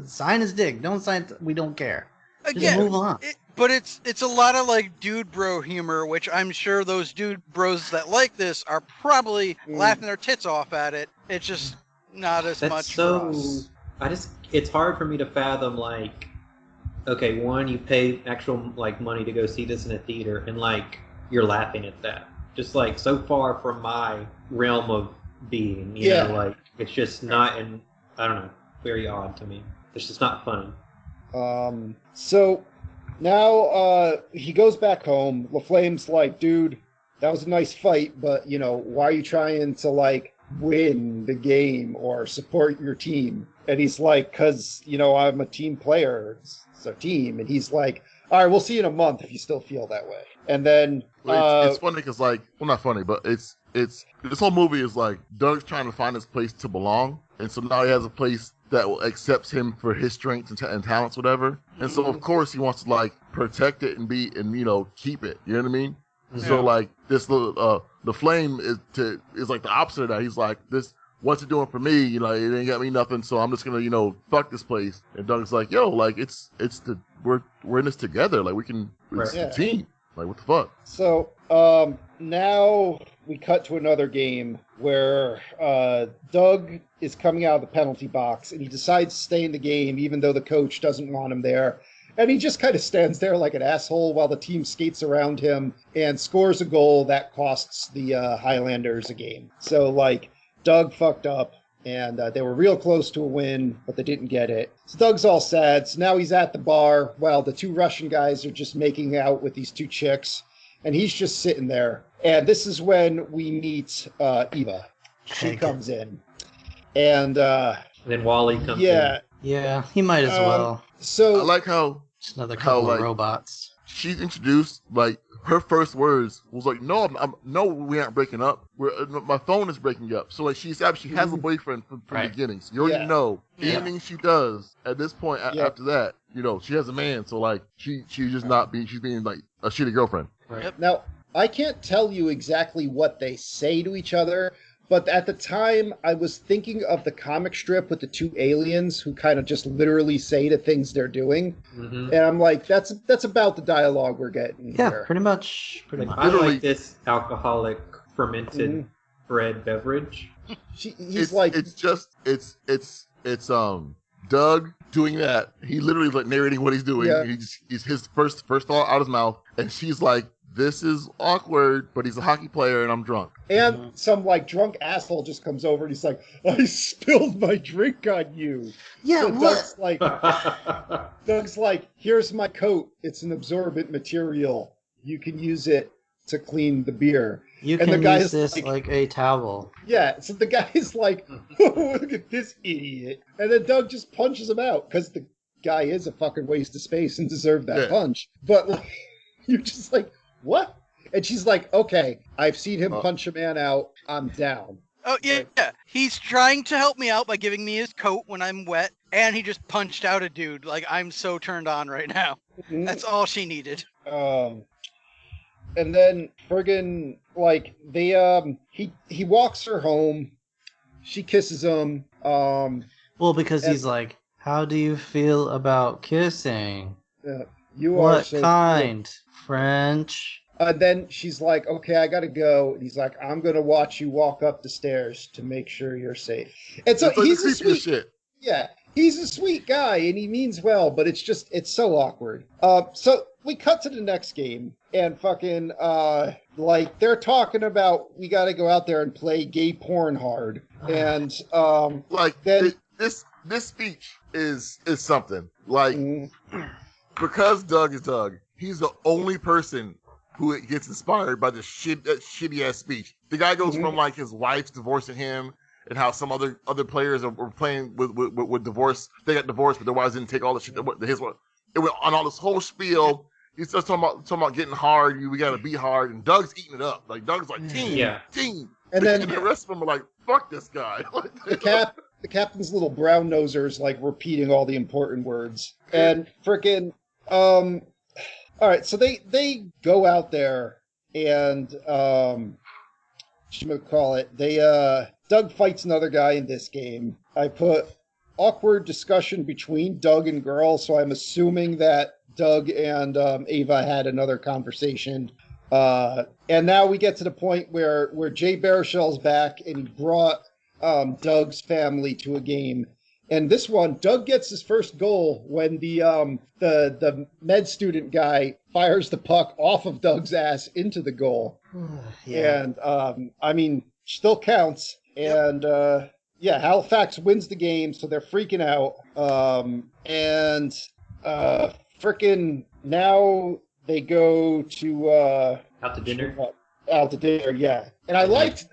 Sign his dick. Don't sign. We don't care. Just move on. But it's a lot of like dude bro humor, which I'm sure those dude bros that like this are probably laughing their tits off at it. It's just not as much for us. It's hard for me to fathom like, okay, one, you pay actual like money to go see this in a theater, and like you're laughing at that. Just like so far from my realm of being. You know, like it's just not I don't know, very odd to me. It's just not funny. So now he goes back home. LaFlame's like, dude, that was a nice fight, but why are you trying to like win the game or support your team? And he's like, because I'm a team player. It's our team. And he's like, all right, we'll see you in a month if you still feel that way. And then it's funny because not funny, but it's this whole movie is like Doug's trying to find his place to belong, and so now he has a place that will accepts him for his strengths and talents, whatever. And so of course he wants to like protect it and keep it. You know what I mean? Yeah. So like this little the flame is like the opposite of that. He's like, this, what's it doing for me? It ain't got me nothing, so I'm just gonna fuck this place. And Doug's like, yo, like we're in this together. Like it's the team. Like what the fuck? So now we cut to another game where Doug is coming out of the penalty box and he decides to stay in the game even though the coach doesn't want him there. And he just kind of stands there like an asshole while the team skates around him and scores a goal that costs the Highlanders a game. So like Doug fucked up and they were real close to a win, but they didn't get it. So Doug's all sad. So now he's at the bar while the two Russian guys are just making out with these two chicks. And he's just sitting there. And this is when we meet Eva. She comes in. And then Wally comes in. Yeah, he might as well. So I like how just another couple of robots. She's introduced, like her first words was like, "No, no, we aren't breaking up. My phone is breaking up." So like she has a boyfriend from the beginning. So you already know anything she does at this point after that, she has a man. So like she's just she's being like a shitty girlfriend. Right. Yep. Now I can't tell you exactly what they say to each other. But at the time, I was thinking of the comic strip with the two aliens who kind of just literally say the things they're doing. Mm-hmm. And I'm like, that's about the dialogue we're getting here. Pretty much. I like this alcoholic fermented bread beverage. It's Doug doing that. He literally is like narrating what he's doing. Yeah. He's his first thought out of his mouth. And she's like, this is awkward, but he's a hockey player and I'm drunk. And some like drunk asshole just comes over and he's like, I spilled my drink on you. Yeah, so what? Doug's like, here's my coat. It's an absorbent material. You can use it to clean the beer. You can use this like a towel. Yeah, so the guy is like, oh, look at this idiot. And then Doug just punches him out because the guy is a fucking waste of space and deserved that punch. But like, you're just like, what? And she's like, okay, I've seen him punch a man out. I'm down. Oh, yeah. He's trying to help me out by giving me his coat when I'm wet, and he just punched out a dude. Like, I'm so turned on right now. Mm-hmm. That's all she needed. And then friggin', like, he walks her home. She kisses him. Well, because he's like, how do you feel about kissing? You what are so kind? Cool. French. Then she's like, okay, I gotta go. And he's like, I'm gonna watch you walk up the stairs to make sure you're safe. And so he's a sweet shit. Yeah, he's a sweet guy and he means well, but it's so awkward. So we cut to the next game and fucking like they're talking about we gotta go out there and play gay porn hard. And like then this speech is something. Like because Doug is Doug, he's the only person who gets inspired by this shitty ass speech. The guy goes from like his wife's divorcing him and how some other players were playing with divorce. They got divorced, but their wives didn't take all the shit. It went on all this whole spiel. He starts talking about getting hard. We got to be hard, and Doug's eating it up. Like Doug's like team, and then the rest of them are like, fuck this guy. The captain's little brown nosers like repeating all the important words and freaking. All right, so they go out there and Doug fights another guy in this game. I put awkward discussion between Doug and girl, so I'm assuming that Doug and Ava had another conversation. And now we get to the point where Jay Baruchel's back and he brought Doug's family to a game. And this one, Doug gets his first goal when the med student guy fires the puck off of Doug's ass into the goal. And, I mean, still counts. And yeah, Halifax wins the game, so they're freaking out. And frickin' now they go to Out to dinner. Out to dinner, yeah. And I liked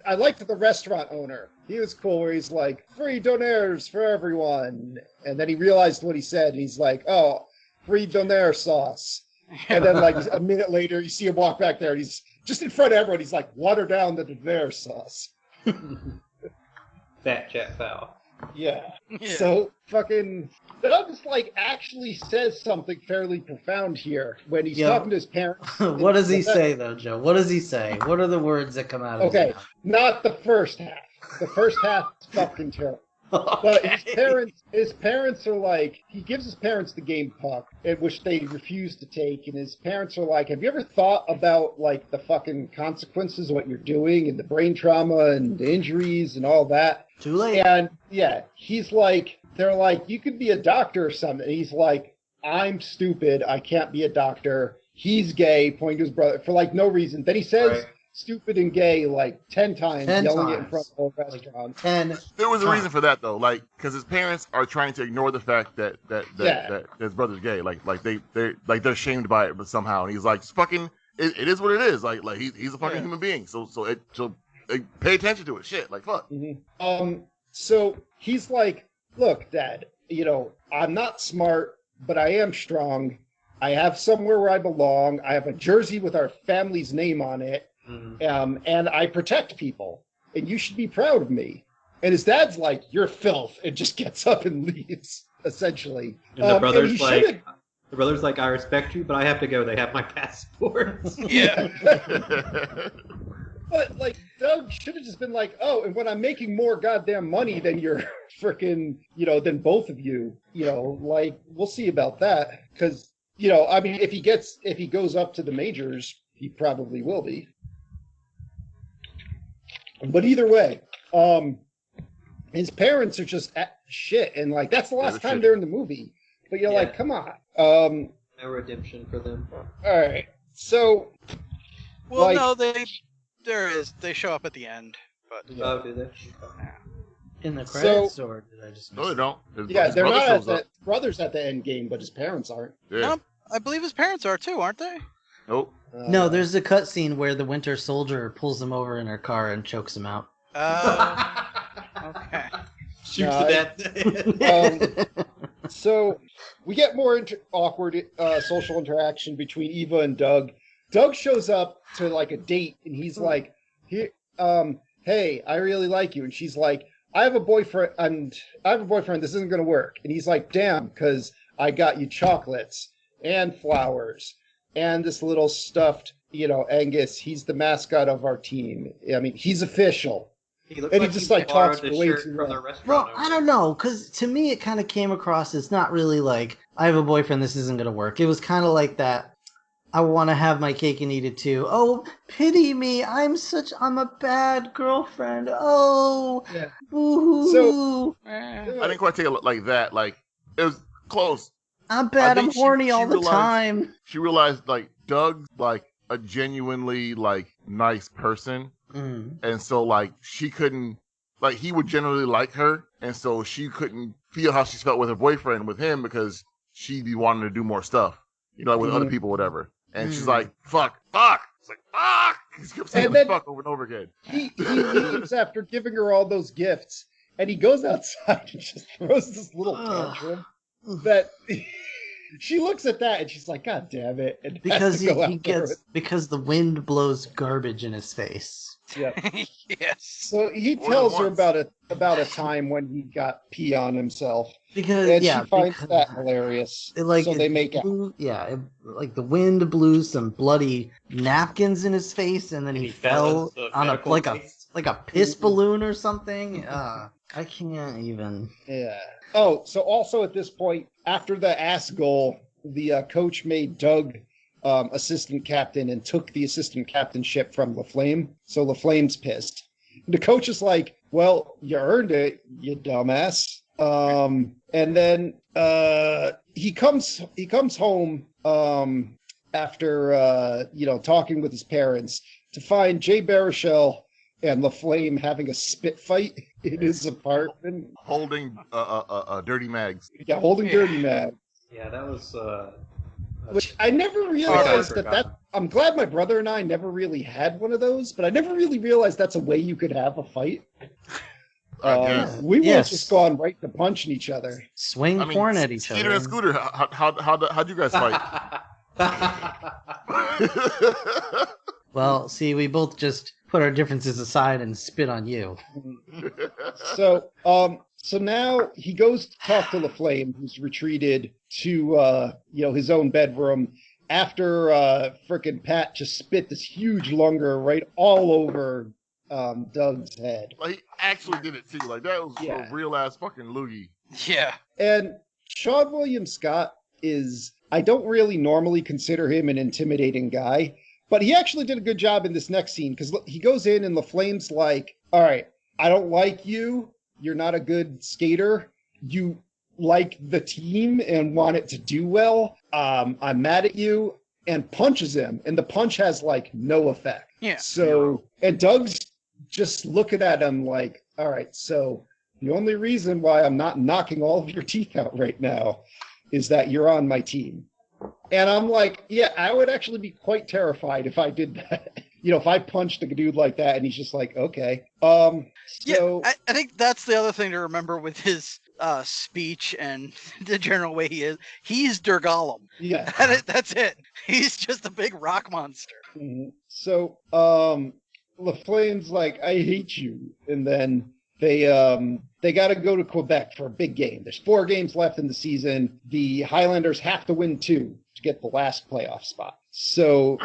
the restaurant owner. He was cool, where he's like, free donaires for everyone. And then he realized what he said, and he's like, oh, free donaire sauce. And then, like, a minute later, you see him walk back there, and he's just in front of everyone. He's like, water down the donaire sauce. Fat chat foul. Yeah. So, fucking... Doug's, like, actually says something fairly profound here when he's talking to his parents. What does he say, though, Joe? What does he say? What are the words that come out of his mouth? Not the first half. The first half is fucking terrible. But his parents are like, he gives his parents the game puck, which they refuse to take, and his parents are like, have you ever thought about, like, the fucking consequences of what you're doing, and the brain trauma, and the injuries, and all that? Too late. And, yeah, he's like, they're like, you could be a doctor or something. And he's like, I'm stupid, I can't be a doctor. He's gay, pointing to his brother, for, like, no reason. Then he says... stupid and gay like 10 times, yelling it in front of the whole restaurant. There was a reason for that though, like because his parents are trying to ignore the fact that his brother's gay, like they're shamed by it, but somehow, and he's like, fucking, it is what it is, like he's a fucking human being, so pay attention to it, shit, like fuck. Mm-hmm. So he's like, look, Dad, I'm not smart, but I am strong. I have somewhere where I belong. I have a jersey with our family's name on it. And I protect people, and you should be proud of me. And his dad's like, you're filth, and just gets up and leaves, essentially. And the brother's like, I respect you, but I have to go. They have my passports. Yeah. But, like, Doug should have just been like, oh, and when I'm making more goddamn money than you're freaking, than both of you, like, we'll see about that. Because, I mean, if he goes up to the majors, he probably will be. But either way, his parents are just shit, and like that's the last time they're in the movie. But you're like, come on. No redemption for them. All right, so. Well, like, no, they show up at the end, but. Oh, do they? In the credits, or did I just? No, they don't. They're not at the brothers at the end game, but his parents aren't. Yeah. No, I believe his parents are too, aren't they? Nope. No, there's a cutscene where the Winter Soldier pulls him over in her car and chokes him out. Okay. Shoots to death. So we get more awkward social interaction between Eva and Doug. Doug shows up to like a date, and he's like, "Hey, I really like you," and she's like, "I have a boyfriend. This isn't gonna work." And he's like, "Damn, because I got you chocolates and flowers." And this little stuffed, Angus, he's the mascot of our team. I mean, he's official. He just talks for way too long. Well, I don't know, because to me it kind of came across as not really like, I have a boyfriend, this isn't going to work. It was kind of like that, I want to have my cake and eat it too. Oh, pity me, I'm a bad girlfriend. Oh, yeah. Boo-hoo. So, I didn't quite take it like that. Like, it was close. I'm bad. I'm horny all the time. She realized, like, Doug's, like, a genuinely, like, nice person. And so, like, she couldn't, like, he would generally like her. And so she couldn't feel how she felt with her boyfriend with him because she'd be wanting to do more stuff, like, with other people, whatever. And she's like, fuck. It's like, fuck. He keeps saying fuck over and over again. He leaves after giving her all those gifts. And he goes outside and just throws this little tantrum. That she looks at that and she's like, God damn it. And because because the wind blows garbage in his face. Yeah. Yes. So he tells her about a time when he got pee on himself. She finds that hilarious. So they make out. Yeah, like the wind blew some bloody napkins in his face, and then he fell on a piss balloon or something. I can't even. Yeah. Oh, so also at this point, after the ass goal, the coach made Doug assistant captain and took the assistant captainship from LaFlame. So LaFlame's pissed. And the coach is like, well, you earned it, you dumbass. And then he comes home after talking with his parents to find Jay Baruchel and LaFlame having a spit fight in his apartment. Holding dirty mags. Yeah, holding dirty mag. Yeah, that was. Which I never realized that. I'm glad my brother and I never really had one of those, but I never really realized that's a way you could have a fight. We would have just gone right to punching each other. Swing porn at each other. Skeeter and Scooter, how'd you guys fight? Well, see, we both just put our differences aside and spit on you. So now he goes to talk to LaFlame, who's retreated to his own bedroom after frickin' Pat just spit this huge lunger right all over Doug's head. Like, he actually did it too. Like, that was a real ass fucking loogie. Yeah. And Sean William Scott I don't really normally consider him an intimidating guy, but he actually did a good job in this next scene because he goes in and LaFlame's like, all right, I don't like you. You're not a good skater. You like the team and want it to do well. I'm mad at you, and punches him. And the punch has like no effect. Yeah. So, and Doug's just looking at him like, all right, so the only reason why I'm not knocking all of your teeth out right now is that you're on my team. And I'm like, yeah, I would actually be quite terrified if I did that. If I punched a dude like that and he's just like, okay. I think that's the other thing to remember with his speech and the general way he is. He's Der Gollum. Yeah. That's it. He's just a big rock monster. Mm-hmm. So, LaFlame's like, I hate you. And then they got to go to Quebec for a big game. There's 4 games left in the season. The Highlanders have to win 2 to get the last playoff spot. So,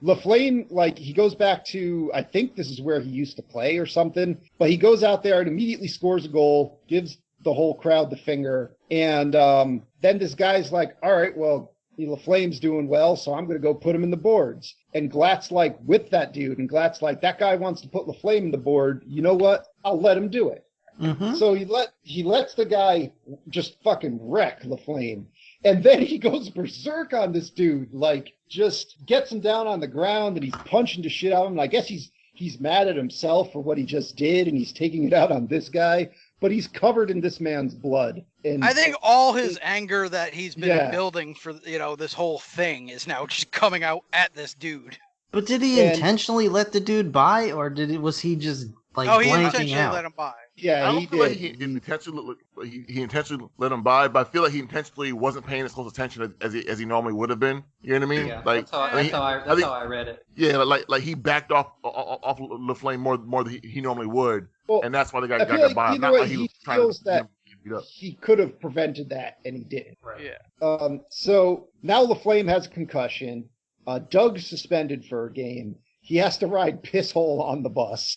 LaFlame, like, he goes back to, I think this is where he used to play or something, but he goes out there and immediately scores a goal, gives the whole crowd the finger, and then this guy's like, all right, well, LaFlame's doing well, so I'm going to go put him in the boards. And Glatt's like, with that dude, and Glatt's like, that guy wants to put LaFlame in the board, you know what? I'll let him do it. Mm-hmm. So he lets the guy just fucking wreck LaFlame. And then he goes berserk on this dude, like, just gets him down on the ground, and he's punching the shit out of him. And I guess he's mad at himself for what he just did, and he's taking it out on this guy. But he's covered in this man's blood. And I think all his anger that he's been building for this whole thing is now just coming out at this dude. But did he intentionally let the dude by, or was he just like he blanking intentionally out? let him by. Yeah, I don't feel like he intentionally let him by, but I feel like he intentionally wasn't paying as close attention as he normally would have been. You know what I mean? Yeah, like that's how I read it. Yeah, like he backed off LaFlame more than he normally would, and that's why the guy got by him. Not like he was trying to beat up. He could have prevented that, and he didn't. Right. Yeah. So now LaFlame has a concussion. Doug's suspended for a game. He has to ride pisshole on the bus.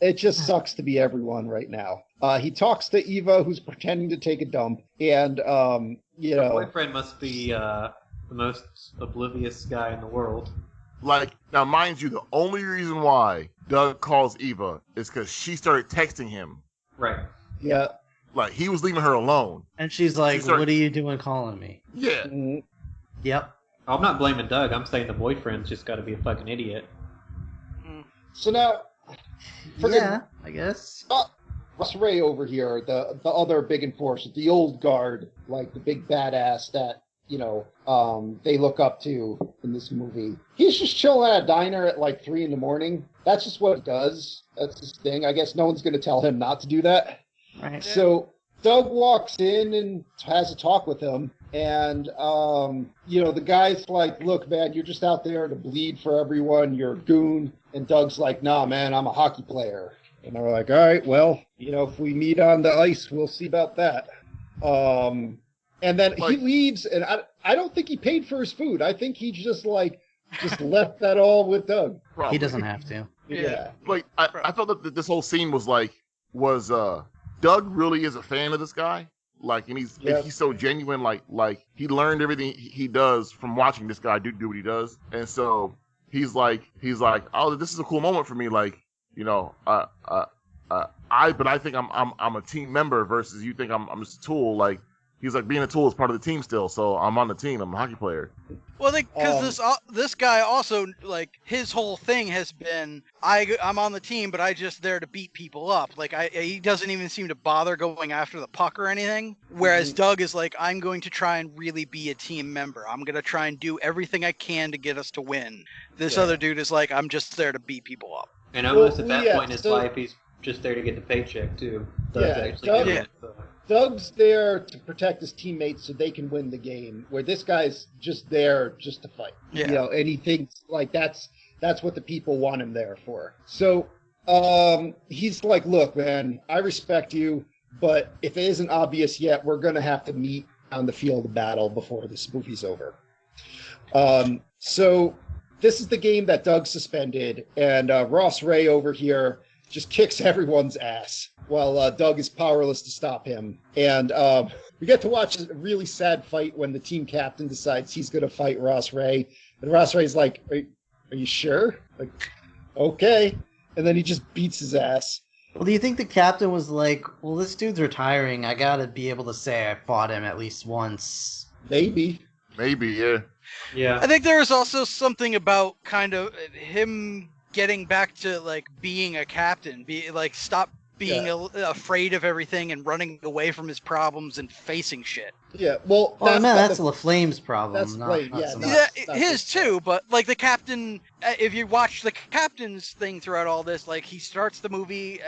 It just sucks to be everyone right now. He talks to Eva, who's pretending to take a dump, and Her boyfriend must be the most oblivious guy in the world. Like, now, mind you, the only reason why Doug calls Eva is because she started texting him. Right. Yeah. Like, he was leaving her alone. And she's like, what are you doing calling me? Yeah. Mm-hmm. Yep. I'm not blaming Doug. I'm saying the boyfriend's just got to be a fucking idiot. So now... I guess. Russ Ray over here, the other big enforcer, the old guard, like the big badass that, they look up to in this movie. He's just chilling at a diner at like 3 a.m. That's just what he does. That's his thing. I guess no one's going to tell him not to do that. Right. So Doug walks in and has a talk with him. And, the guy's like, look, man, you're just out there to bleed for everyone. You're a goon. And Doug's like, nah, man, I'm a hockey player. And they're like, all right, well, if we meet on the ice, we'll see about that. And then he leaves, and I don't think he paid for his food. I think he just left that all with Doug. Probably. He doesn't have to. Yeah. Like, I felt that this whole scene was Doug really is a fan of this guy. Like, and he's so genuine. Like he learned everything he does from watching this guy do what he does, and so he's like, oh, this is a cool moment for me. Like, but I think I'm a team member versus you think I'm just a tool. Like, He's like, being a tool is part of the team still, so I'm on the team. I'm a hockey player. Well, because this guy also, like, his whole thing has been, I'm on the team, but I just there to beat people up. Like, he doesn't even seem to bother going after the puck or anything. Whereas Doug is like, I'm going to try and really be a team member. I'm going to try and do everything I can to get us to win. This other dude is like, I'm just there to beat people up. And almost at that point in his life, he's just there to get the paycheck, too. Doug's there to protect his teammates so they can win the game, where this guy's just there just to fight. Yeah. You know, and he thinks like that's what the people want him there for. So he's like, look, man, I respect you, but if it isn't obvious yet, we're going to have to meet on the field of battle before this movie's over. So this is the game that Doug suspended, and Ross Ray over here just kicks everyone's ass while Doug is powerless to stop him. And we get to watch a really sad fight when the team captain decides he's going to fight Ross Ray. And Ross Ray's like, are you sure? Like, okay. And then he just beats his ass. Well, do you think the captain was like, well, this dude's retiring. I got to be able to say I fought him at least once. Maybe, yeah. Yeah. I think there was also something about kind of him getting back to like being a captain, stop being afraid of everything and running away from his problems and facing shit. Yeah, well, that's LaFlame's problem. That's His too. But like the captain, if you watch the captain's thing throughout all this, like he starts the movie.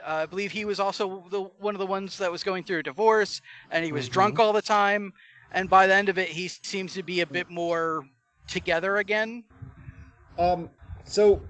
I believe he was also one of the ones that was going through a divorce, and he was drunk all the time. And by the end of it, he seems to be a bit more together again. So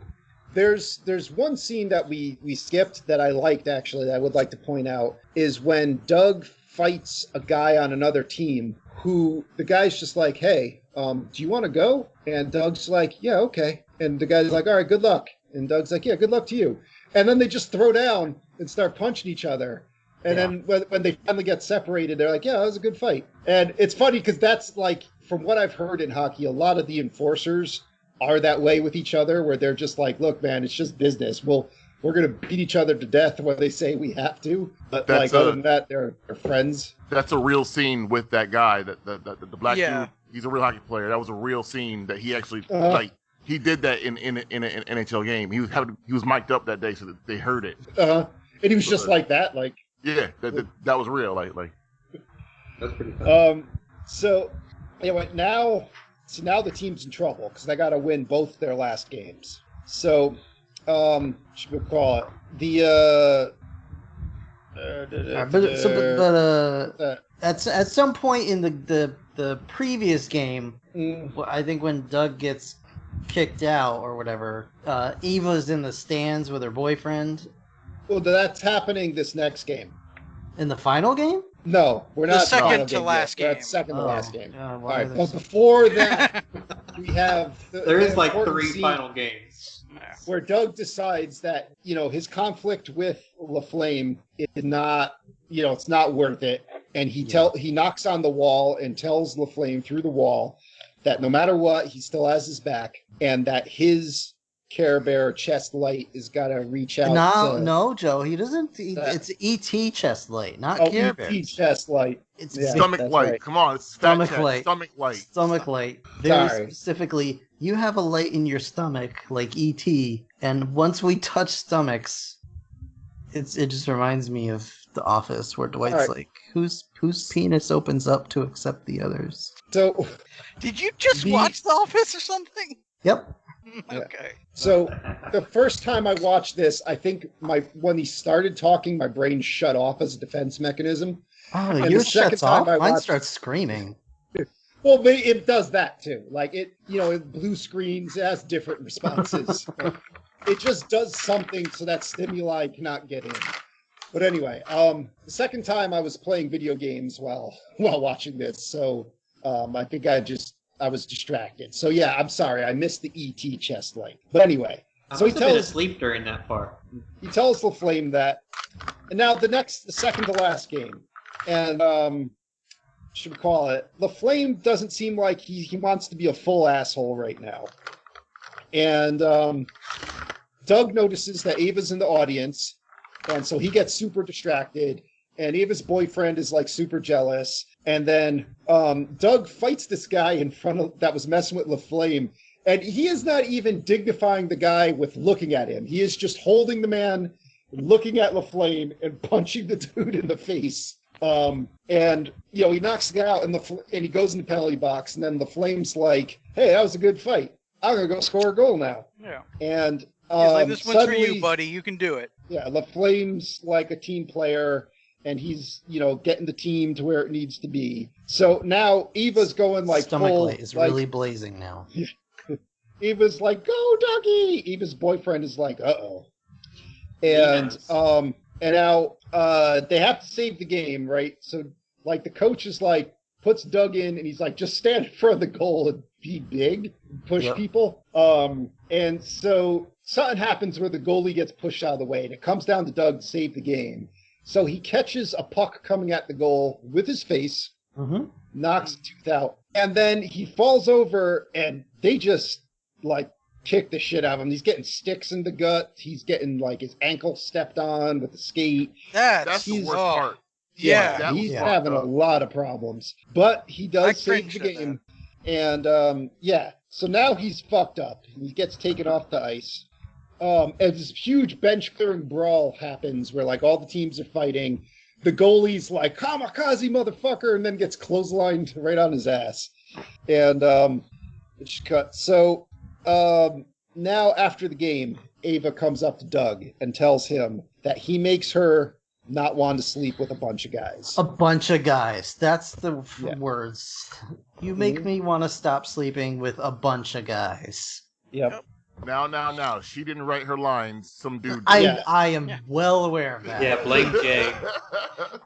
there's one scene that we skipped that I liked, actually, that I would like to point out, is when Doug fights a guy on another team who the guy's just like, hey, do you want to go? And Doug's like, yeah, okay. And the guy's like, all right, good luck. And Doug's like, yeah, good luck to you. And then they just throw down and start punching each other. And then when they finally get separated, they're like, yeah, that was a good fight. And it's funny because that's like, from what I've heard in hockey, a lot of the enforcers are that way with each other, where they're just like, look, man, it's just business. We're going to beat each other to death when they say we have to. But other than that, they're friends. That's a real scene with that guy, the black dude. He's a real hockey player. That was a real scene that he actually, he did that in an NHL game. He was mic'd up that day so that they heard it. And he was just like that, like. Yeah, that was real. Like that's pretty funny. So anyway, now the team's in trouble because they got to win both their last games. So, should we call it at some point in the previous game, I think when Doug gets kicked out or whatever, Eva's in the stands with her boyfriend. Well, that's happening this next game. In the final game? No, we're not. The second to last game. That's second to last game. All right, but before that, we have there is like 3 final games where Doug decides that his conflict with LaFlame is not it's not worth it, and he knocks on the wall and tells LaFlame through the wall that no matter what, he still has his back, and that his Care Bear chest light is got to reach out. No, Joe, he doesn't. It's ET chest light, not Care Bear. ET chest light. It's stomach light. Right. Come on, it's stomach light. Stomach light. Stomach light. Very specifically, you have a light in your stomach like ET, and once we touch stomachs, it just reminds me of The Office, where Dwight's like, whose penis opens up to accept the others. So, did you just watch The Office or something? Yep. Okay. So the first time I watched this, I think when he started talking, my brain shut off as a defense mechanism. Oh, yours shuts off? Mine starts screaming. Well, it does that too. Like it blue screens, it has different responses. It just does something so that stimuli cannot get in. But anyway, the second time I was playing video games while watching this, so I think I was distracted. So yeah, I'm sorry. I missed the ET chest light. But anyway, so he tells asleep during that part. He tells LaFlame that. And now the second to last game. And should we call it? LaFlame doesn't seem like he wants to be a full asshole right now. And Doug notices that Ava's in the audience, and so he gets super distracted. And Ava's boyfriend is like super jealous. And then Doug fights this guy in front of that was messing with LaFlame. And he is not even dignifying the guy with looking at him. He is just holding the man, looking at LaFlame, and punching the dude in the face. And he knocks the guy out, and he goes in the penalty box. And then LaFlame's like, "Hey, that was a good fight. I'm gonna go score a goal now." Yeah. And He's like, "This one's for suddenly, you, buddy. You can do it." Yeah, LaFlame's like a team player, and he's getting the team to where it needs to be. So now Eva's going like stomach full, is really blazing now. Eva's like, "Go, Dougie!" Eva's boyfriend is like, "Uh-oh." And now they have to save the game, right? So like the coach is like puts Doug in, and he's like, "Just stand in front of the goal and be big, push people." And so something happens where the goalie gets pushed out of the way, and it comes down to Doug to save the game. So he catches a puck coming at the goal with his face, knocks the tooth out, and then he falls over, and they just like kick the shit out of him. He's getting sticks in the gut. He's getting like his ankle stepped on with the skate. That's the worst part. Yeah, he's having a lot of problems, but he does save the game. And so now he's fucked up. He gets taken off the ice. And this huge bench clearing brawl happens where like all the teams are fighting. The goalie's like, "Kamikaze, motherfucker," and then gets clotheslined right on his ass. And it's cut. So now after the game, Ava comes up to Doug and tells him that he makes her not want to sleep with a bunch of guys. A bunch of guys. That's the words. You make me want to stop sleeping with a bunch of guys. Yep. Now. She didn't write her lines. Some dude. I am well aware of that. Yeah, blame Jay.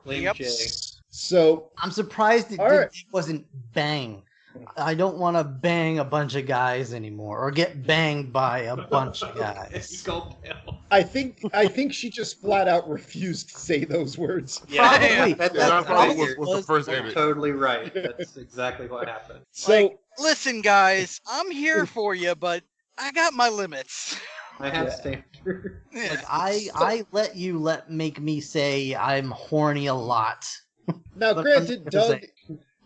Blame Jay. So I'm surprised it wasn't bang. I don't want to bang a bunch of guys anymore, or get banged by a bunch of guys. I think she just flat out refused to say those words. Yeah, that probably was the first edit. Totally right. That's exactly what happened. So listen, guys, I'm here for you, but I got my limits. I have standards. Like I let make me say I'm horny a lot. Now, granted, Doug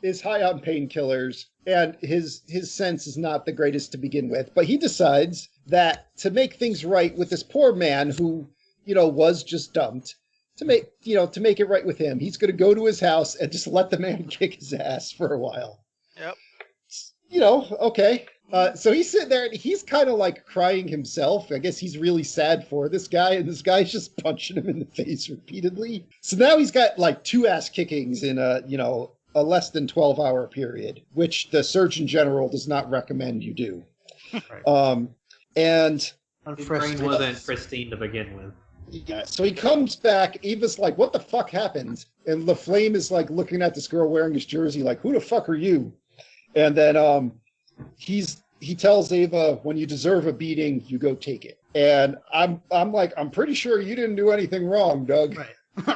is high on painkillers, and his sense is not the greatest to begin with. But he decides that to make things right with this poor man who, was just dumped, to make it right with him, he's going to go to his house and just let the man kick his ass for a while. Yep. Okay. So he's sitting there, and he's kind of like crying himself. I guess he's really sad for this guy, and this guy's just punching him in the face repeatedly. So now he's got like 2 ass kickings in a less than 12-hour period, which the Surgeon General does not recommend you do. Right. And his brain wasn't pristine to begin with. Yeah, so he comes back. Eva's like, "What the fuck happened?" And LaFlame is like looking at this girl wearing his jersey, like, "Who the fuck are you?" And then he tells Ava, "When you deserve a beating, you go take it." And I'm like, "I'm pretty sure you didn't do anything wrong, Doug." Right.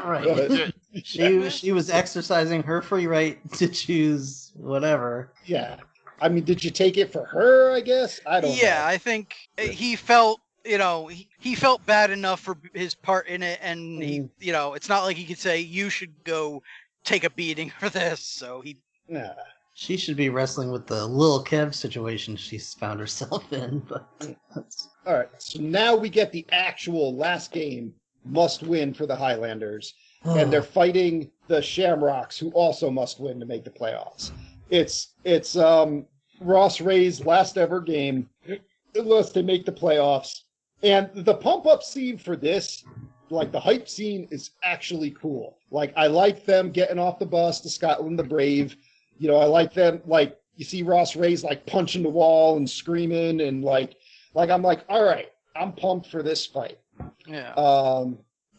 Right. She was exercising her free right to choose whatever. Yeah. I mean, did you take it for her, I guess? I don't know. Yeah, I think he felt, he felt bad enough for his part in it, and he, it's not like he could say, "You should go take a beating for this." So he... Nah. She should be wrestling with the Lil Kev situation she's found herself in. But all right, so now we get the actual last game, must win for the Highlanders. And they're fighting the Shamrocks, who also must win to make the playoffs. It's Ross Ray's last ever game, unless they make the playoffs. And the pump-up scene for this, like the hype scene, is actually cool. Like, I like them getting off the bus to Scotland the Brave. I like them, like, you see Ross Ray's, like, punching the wall and screaming, and, like I'm like, all right, I'm pumped for this fight. Yeah.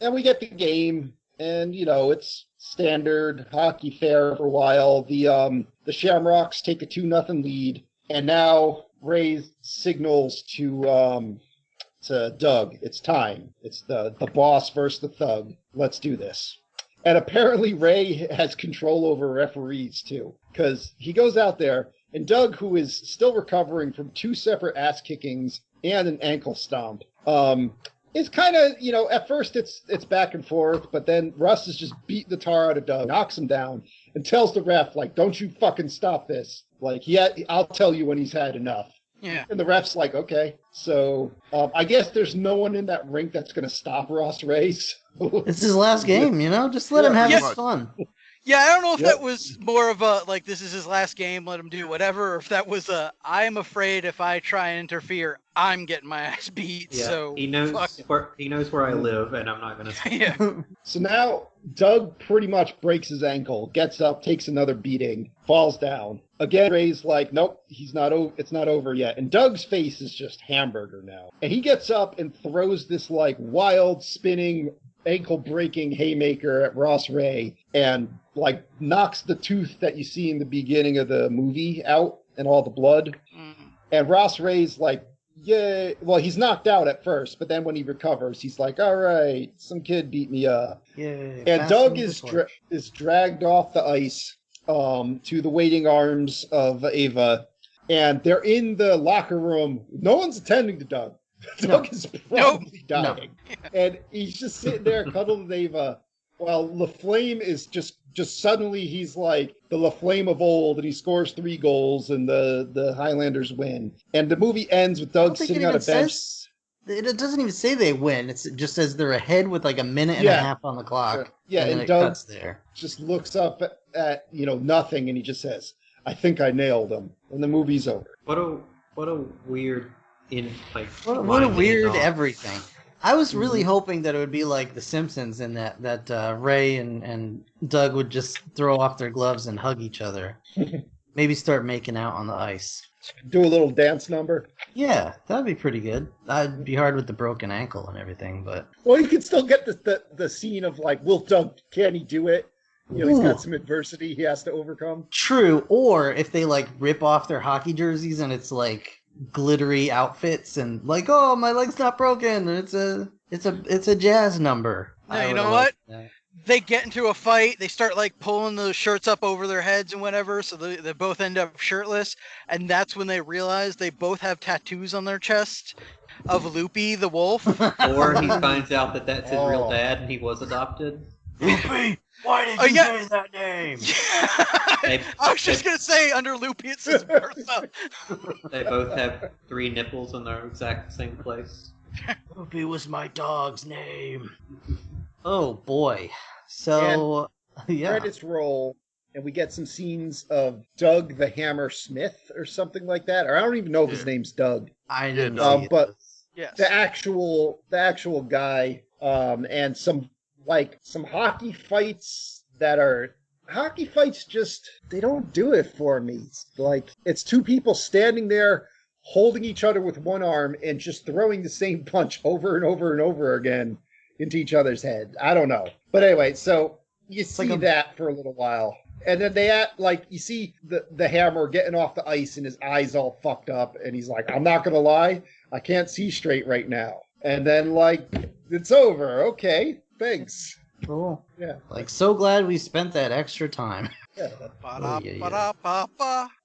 And we get the game, and, it's standard hockey fare for a while. The Shamrocks take a 2-0 lead, and now Ray signals to Doug, it's time. It's the boss versus the thug. Let's do this. And apparently Ray has control over referees, too, because he goes out there, and Doug, who is still recovering from 2 separate ass kickings and an ankle stomp, it's kind of, at first it's back and forth, but then Russ is just beating the tar out of Doug, knocks him down, and tells the ref, like, don't you fucking stop this. Like, I'll tell you when he's had enough. Yeah. And the ref's like, okay. So I guess there's no one in that rink that's going to stop Ross Ray. So. It's his last game, Just let him have his much. fun. Yeah, I don't know if that was more of a, like, this is his last game, let him do whatever, or if that was a, I'm afraid if I try and interfere, I'm getting my ass beat, Yeah, so he knows where I live, and I'm not going to... Yeah. So now Doug pretty much breaks his ankle, gets up, takes another beating, falls down. Again, Ray's like, nope, it's not over yet. And Doug's face is just hamburger now. And he gets up and throws this, like, wild, spinning, ankle-breaking haymaker at Ross Ray and, like, knocks the tooth that you see in the beginning of the movie out and all the blood. Mm-hmm. And Ross Ray's like, yeah, well, he's knocked out at first, but then when he recovers, he's like, all right, some kid beat me up. Yeah. And Doug is dragged off the ice to the waiting arms of Ava, and they're in the locker room. No one's attending to Doug. Doug is probably dying. No. And he's just sitting there cuddled with Ava, while LaFlame is just suddenly he's like the LaFlame of old, and he scores 3 goals, and the Highlanders win. And the movie ends with Doug sitting on a bench. It doesn't even say they win. It just says they're ahead with like a minute and a half on the clock. Sure. Yeah, and Doug just looks up at nothing, and he just says, "I think I nailed him," and the movie's over. What a weird what a weird everything. I was really hoping that it would be like The Simpsons, and that Ray and Doug would just throw off their gloves and hug each other. Maybe start making out on the ice. Do a little dance number. Yeah, that'd be pretty good. That'd be hard with the broken ankle and everything, but... Well, you could still get the scene of, like, will Doug, can he do it? He's got some adversity he has to overcome. True, or if they, like, rip off their hockey jerseys and it's, like, glittery outfits and, like, oh, my leg's not broken, it's a jazz number. No, you know what? They get into a fight, they start like pulling the shirts up over their heads and whatever, so they both end up shirtless, and that's when they realize they both have tattoos on their chest of Loopy the wolf. Or he finds out that that's his real dad and he was adopted. Loopy! Why did you say that name? I was just going to say, under Loopy it says Bertha. They both have 3 nipples in their exact same place. Loopy was my dog's name. Oh boy. So, credits roll, and we get some scenes of Doug the Hammer Smith or something like that. Or I don't even know if his name's Doug. I didn't know. But the actual guy, and some hockey fights hockey fights just, they don't do it for me. Like, it's 2 people standing there holding each other with one arm and just throwing the same punch over and over and over again into each other's head. I don't know. But anyway, so you see that for a little while. And then they act like, you see the Hammer getting off the ice and his eyes all fucked up. And he's like, I'm not going to lie, I can't see straight right now. And then, like, it's over. Okay, thanks. Cool. Yeah. Like, so glad we spent that extra time. Yeah. All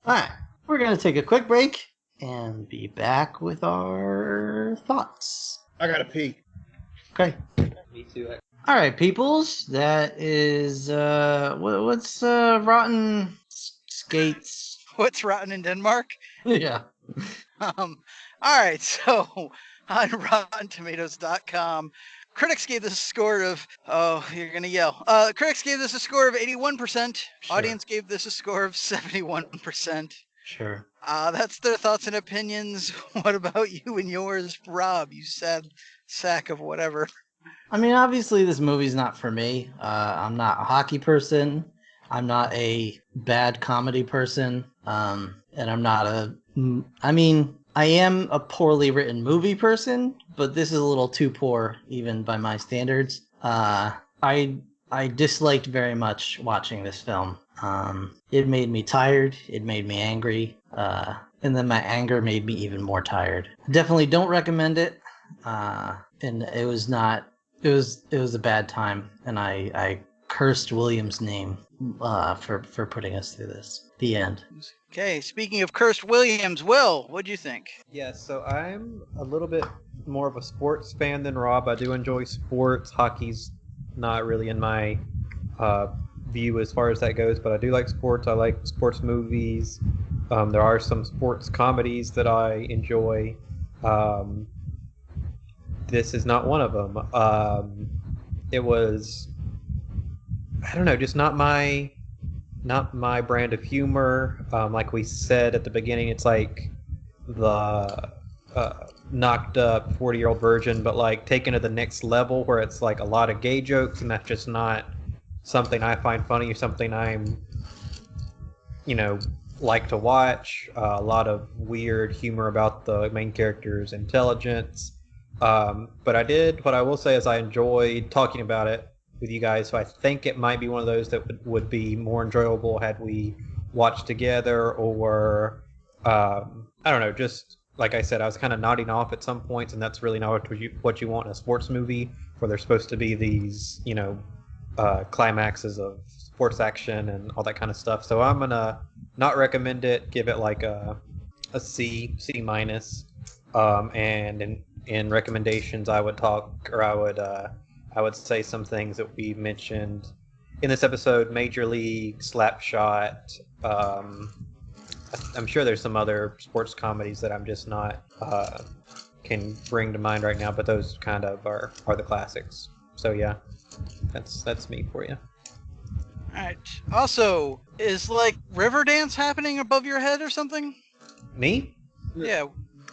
right, we're going to take a quick break and be back with our thoughts. I got to pee. Okay. Me too. All right, peoples. That is what's rotten skates? What's rotten in Denmark? Yeah. All right. So on RottenTomatoes.com, critics gave this a score of you're gonna yell. Critics gave this a score of 81%. Sure. Audience gave this a score of 71%. Sure. That's their thoughts and opinions. What about you and yours, Rob? You sad sack of whatever. I mean, obviously, this movie's not for me. I'm not a hockey person. I'm not a bad comedy person. And I'm not I am a poorly written movie person, but this is a little too poor, even by my standards. I disliked very much watching this film. It made me tired. It made me angry. And then my anger made me even more tired. Definitely don't recommend it. And it was a bad time. And I cursed William's name, for putting us through this. The end. Okay. Speaking of cursed Williams, Will, what'd you think? Yeah, so I'm a little bit more of a sports fan than Rob. I do enjoy sports. Hockey's not really in my view as far as that goes, but I do like sports. I like sports movies. There are some sports comedies that I enjoy. This is not one of them. It was, I don't know, just not my brand of humor. Like we said at the beginning, it's like the knocked up 40-year-old virgin, but like taken to the next level where it's like a lot of gay jokes, and that's just not something I find funny or something I'm, like to watch. A lot of weird humor about the main character's intelligence. But what I will say is I enjoyed talking about it with you guys, so I think it might be one of those that would be more enjoyable had we watched together, or I don't know, just like I said, I was kind of nodding off at some points, and that's really not what you want in a sports movie, where there's supposed to be these, climaxes of sports action and all that kind of stuff. So I'm gonna not recommend it, give it like a C minus. And in recommendations, I would say some things that we mentioned in this episode: Major League, Slapshot. I'm sure there's some other sports comedies that I'm just not can bring to mind right now, but those kind of are the classics. So yeah, that's me for you. All right. Also, is like Riverdance happening above your head or something? Me? Yeah.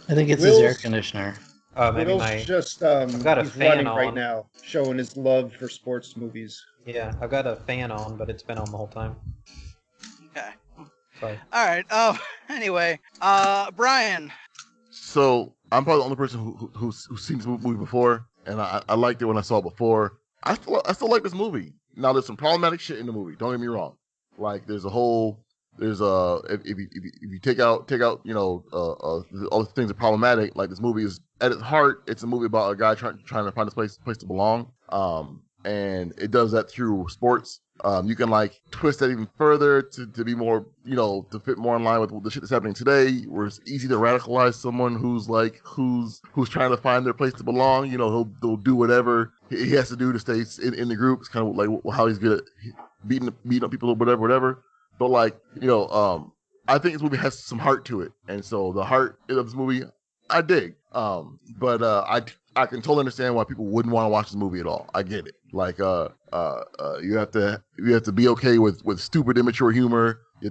I think it's his air conditioner. Maybe Will's just I've got a he's fan running on right now, showing his love for sports movies. Yeah, I've got a fan on, but it's been on the whole time. Okay. Sorry. All right. Anyway, Brian. So I'm probably the only person who's seen this movie before, and I liked it when I saw it before. I still like this movie. Now there's some problematic shit in the movie. Don't get me wrong. Like if you take out all the things that are problematic, like this movie is at its heart, it's a movie about a guy trying to find a place to belong. And it does that through sports. You can like twist that even further to be more, to fit more in line with the shit that's happening today, where it's easy to radicalize someone who's trying to find their place to belong. He'll do whatever he has to do to stay in the group. It's kind of like how he's good at beating up people or whatever. But I think this movie has some heart to it, and so the heart of this movie I dig. But I can totally understand why people wouldn't want to watch this movie at all. I get it. Like you have to be okay with stupid, immature humor. You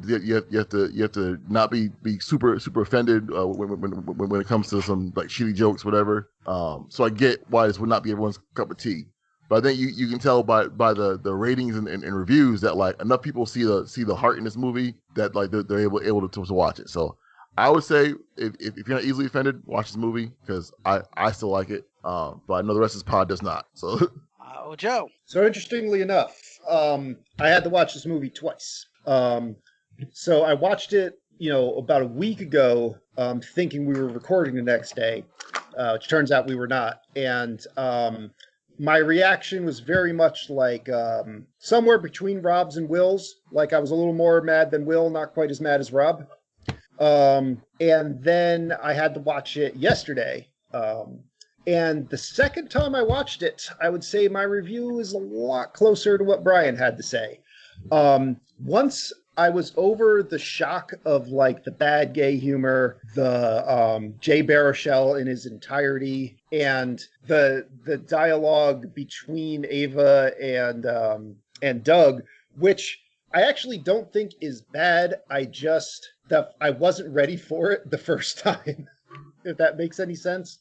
have to not be super offended when it comes to some like shitty jokes, whatever. So I get why this would not be everyone's cup of tea. But I think you can tell by the ratings and reviews that like enough people see the heart in this movie that like they're able to watch it. So I would say if you're not easily offended, watch this movie because I still like it. But I know the rest of this pod does not. So Joe. So interestingly enough, I had to watch this movie twice. So I watched it, about a week ago, thinking we were recording the next day, which turns out we were not. And my reaction was very much like somewhere between Rob's and Will's. Like I was a little more mad than Will, not quite as mad as Rob. And then I had to watch it yesterday. And the second time I watched it, I would say my review is a lot closer to what Brian had to say. Once I was over the shock of like the bad gay humor, the Jay Baruchel in his entirety, and the dialogue between Ava and Doug, which I actually don't think is bad. I wasn't ready for it the first time, if that makes any sense.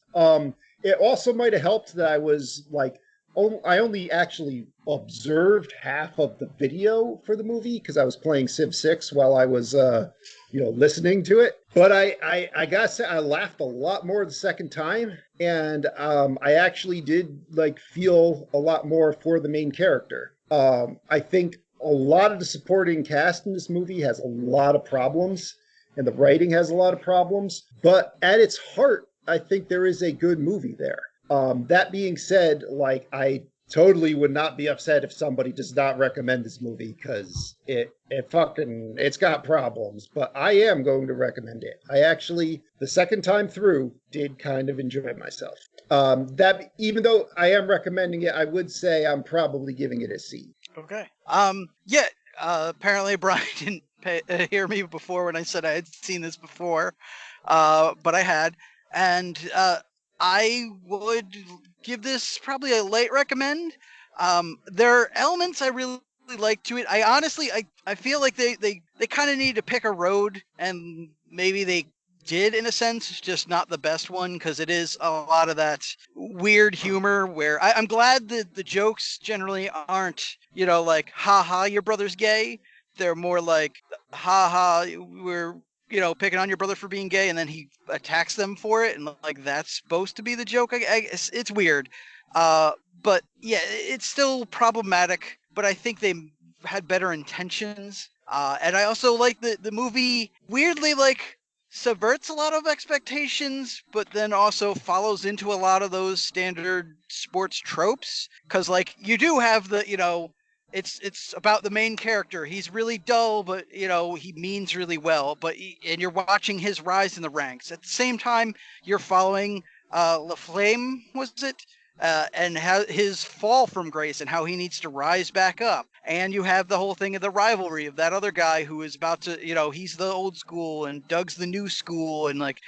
It also might have helped that I was like, I only actually observed half of the video for the movie because I was playing Civ 6 while I was, listening to it. But I gotta say, I laughed a lot more the second time, and I actually did like feel a lot more for the main character. I think a lot of the supporting cast in this movie has a lot of problems, and the writing has a lot of problems. But at its heart, I think there is a good movie there. That being said, like I totally would not be upset if somebody does not recommend this movie because it's got problems, but I am going to recommend it. I actually, the second time through, did kind of enjoy myself. That even though I am recommending it, I would say I'm probably giving it a C. Okay. Yeah. Apparently Brian didn't hear me before when I said I had seen this before, but I had, and I would give this probably a late recommend. There are elements I really like to it. I honestly, I feel like they kind of need to pick a road, and maybe they did in a sense, just not the best one, because it is a lot of that weird humor where I'm glad that the jokes generally aren't, like, ha ha, your brother's gay. They're more like, ha ha, we're, picking on your brother for being gay, and then he attacks them for it, and like that's supposed to be the joke. I guess it's weird. But yeah, it's still problematic, but I think they had better intentions. And I also like the movie weirdly like subverts a lot of expectations, but then also follows into a lot of those standard sports tropes. Cause like you do have it's about the main character. He's really dull, but he means really well. And you're watching his rise in the ranks. At the same time, you're following LaFlame, was it? And his fall from grace and how he needs to rise back up. And you have the whole thing of the rivalry of that other guy who is about to, he's the old school and Doug's the new school. And like,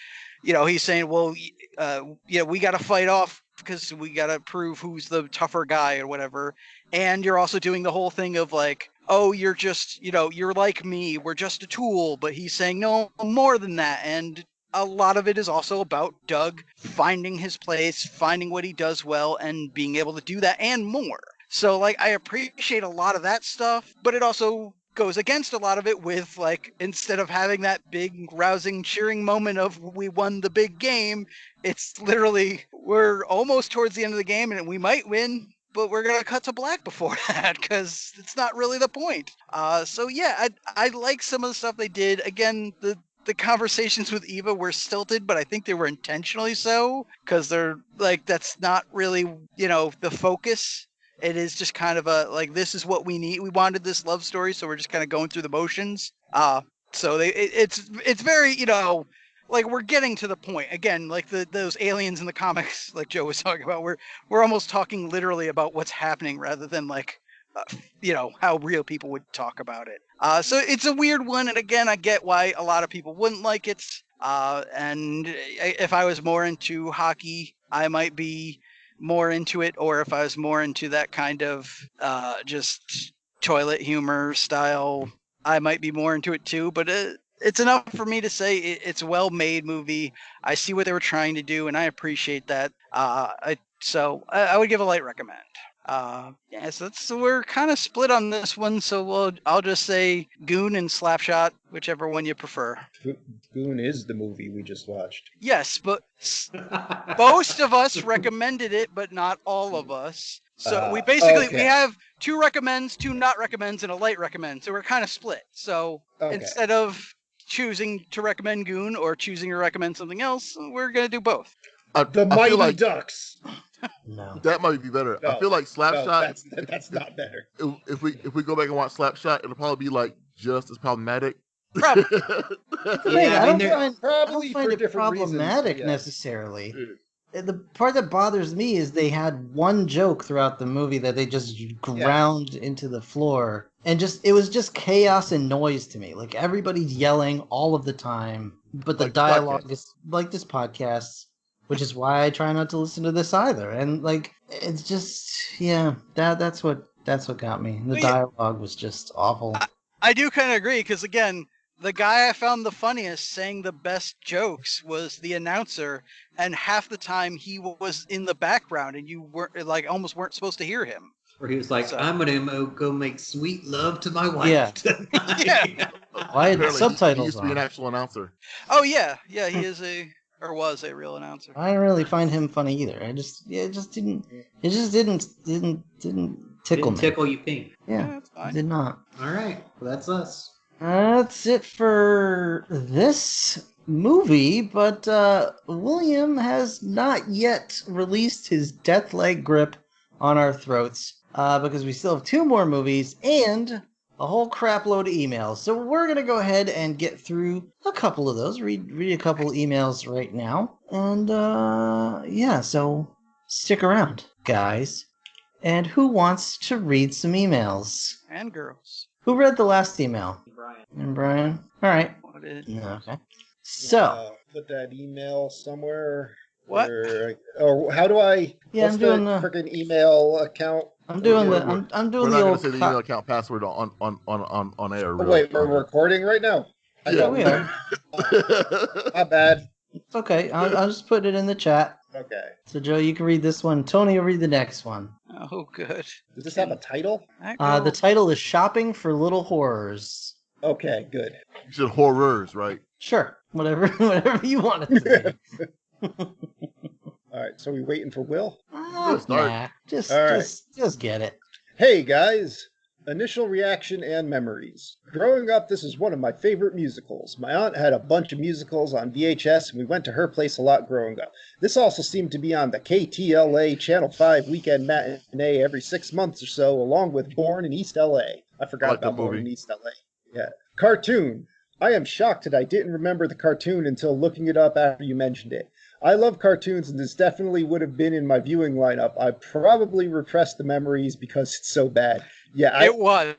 he's saying, well, we got to fight off because we got to prove who's the tougher guy or whatever. And you're also doing the whole thing of like, oh, you're just, you're like me. We're just a tool. But he's saying, no, more than that. And a lot of it is also about Doug finding his place, finding what he does well, and being able to do that and more. So, like, I appreciate a lot of that stuff, but it also goes against a lot of it with, like, instead of having that big, rousing, cheering moment of we won the big game, it's literally we're almost towards the end of the game and we might win, but we're going to cut to black before that because it's not really the point. So, yeah, I like some of the stuff they did. Again, the conversations with Eva were stilted, but I think they were intentionally so because they're like, that's not really, the focus. It is just kind of a, like, this is what we need. We wanted this love story. So we're just kind of going through the motions. So it's very, like we're getting to the point again, like those aliens in the comics, like Joe was talking about, we're almost talking literally about what's happening rather than like, how real people would talk about it. So it's a weird one. And again, I get why a lot of people wouldn't like it. And if I was more into hockey, I might be more into it. Or if I was more into that kind of just toilet humor style, I might be more into it too. But it's enough for me to say it's a well-made movie. I see what they were trying to do, and I appreciate that. So I would give a light recommend. So we're kind of split on this one. So I'll just say Goon and Slapshot, whichever one you prefer. Goon is the movie we just watched. Yes, but most of us recommended it, but not all of us. So we have 2 recommends, 2 not recommends, and a light recommend. So we're kind of split. So instead of choosing to recommend Goon or choosing to recommend something else, we're gonna do both. The Mighty Ducks. No, that might be better. No, I feel like Slapshot. That's not better. If we go back and watch Slapshot, it'll probably be like just as problematic. Probably. I don't probably find for it different problematic reasons, necessarily. The part that bothers me is they had one joke throughout the movie that they just ground into the floor, and it was just chaos and noise to me. Like everybody's yelling all of the time, but the dialogue is like this podcast. Which is why I try not to listen to this either. And like, it's just, that's what got me. The dialogue was just awful. I do kind of agree because again, the guy I found the funniest saying the best jokes was the announcer, and half the time he was in the background and you weren't like almost weren't supposed to hear him. Where he was like, I'm gonna go make sweet love to my wife tonight. Yeah. Why had subtitles He used to be an actual announcer. Oh yeah, he is was a real announcer. I didn't really find him funny either. It just didn't tickle me. Tickle you pink. Yeah, that's fine. Did not. All right, well, that's us. That's it for this movie, but William has not yet released his death leg grip on our throats because we still have 2 more movies and a whole crap load of emails. So we're going to go ahead and get through a couple of those, read a couple of emails right now. And yeah, so stick around, guys. And who wants to read some emails? And girls. Who read the last email? Brian. And Brian? All right. What is... Okay. So. Put that email somewhere. What? Or how do I? Yeah, what's I'm doing the freaking email account? I'm doing We're the not old. going to say the email account password on air. Oh, Really. wait, we're recording right now. Yeah, we are. My bad. It's okay. I'll just put it in the chat. Okay. So Joe, you can read this one. Tony will read the next one. Oh, good. Does this have a title? The title is "Shopping for Little Horrors." Okay, good. You said horrors, right? Sure, whatever you want to say. All right, so we waiting for Will? Nah, just get it. Hey guys, initial reaction and memories. Growing up, this is one of my favorite musicals. My aunt had a bunch of musicals on VHS, and we went to her place a lot growing up. This also seemed to be on the KTLA Channel 5 weekend matinee every 6 months or so, along with Born in East LA. I forgot about Born in East LA. Yeah. Cartoon. I am shocked that I didn't remember the cartoon until looking it up after you mentioned it. I love cartoons, and this definitely would have been in my viewing lineup. I probably repressed the memories because it's so bad. Yeah, it was.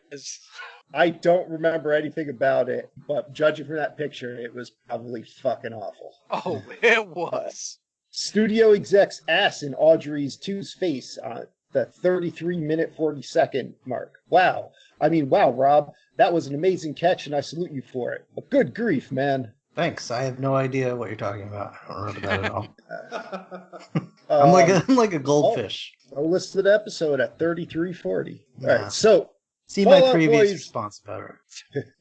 I don't remember anything about it, but judging from that picture, it was probably fucking awful. Oh, it was. Studio exec's ass in Audrey's 2's face on the 33-minute 40-second mark. Wow. I mean, wow, Rob. That was an amazing catch, and I salute you for it. But good grief, man. Thanks. I have no idea what you're talking about. I don't remember that at all. I'm like a goldfish. I'll list the episode at 33:40. All right, so see Fallout my previous Boys, response better.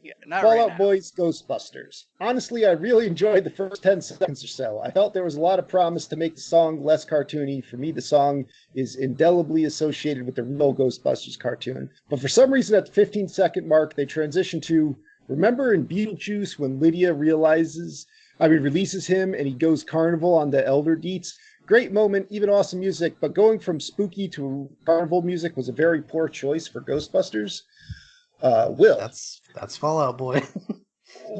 Yeah, not Fallout right Boys Ghostbusters. Honestly, I really enjoyed the first 10 seconds or so. I felt there was a lot of promise to make the song less cartoony. For me, the song is indelibly associated with the real Ghostbusters cartoon. But for some reason, at the 15-second mark, they transition to, remember in Beetlejuice when Lydia releases him and he goes carnival on the Elder Deets? Great moment, even awesome music, but going from spooky to carnival music was a very poor choice for Ghostbusters. Will. That's Fallout Boy.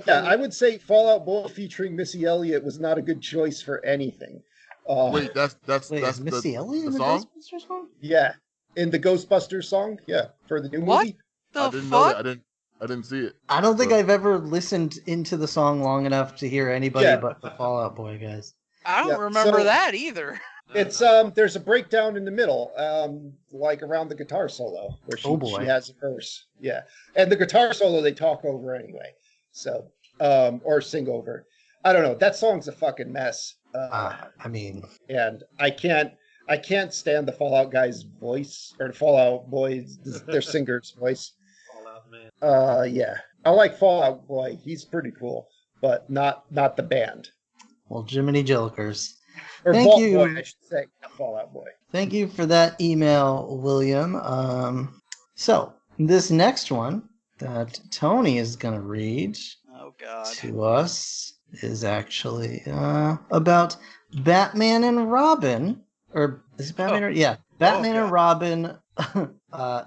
Yeah, I would say Fallout Boy featuring Missy Elliott was not a good choice for anything. Wait, that's is Missy Elliott in the song? Ghostbusters one? Yeah, in the Ghostbusters song, yeah, for the new movie. I didn't know that. I didn't see it. I don't think I've ever listened into the song long enough to hear anybody but the Fallout Boy guys. I don't remember that either. It's there's a breakdown in the middle, like around the guitar solo where she has a verse. Yeah, and the guitar solo they talk over anyway. So or sing over. I don't know. That song's a fucking mess. I mean, and I can't stand the Fallout guy's voice or the Fallout Boys, their singer's voice. Fallout Man. Yeah, I like Fallout Boy. He's pretty cool, but not the band. Well, Jiminy Jillikers. Or Thank Vault you. Boy, I should say, not Fallout Boy. Thank you for that email, William. So this next one that Tony is going to read to us is actually about Batman and Robin. Or is it Batman? Batman and Robin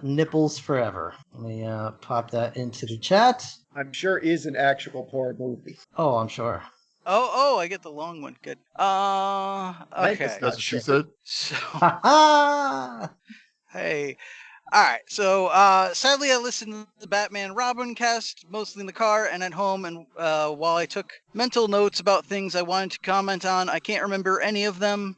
Nipples Forever. Let me pop that into the chat. I'm sure is an actual porn movie. Oh, I'm sure. Oh, I get the long one. Good. Okay. That's what she said. So, hey. All right. So, sadly, I listened to the Batman Robin cast mostly in the car and at home. And while I took mental notes about things I wanted to comment on, I can't remember any of them.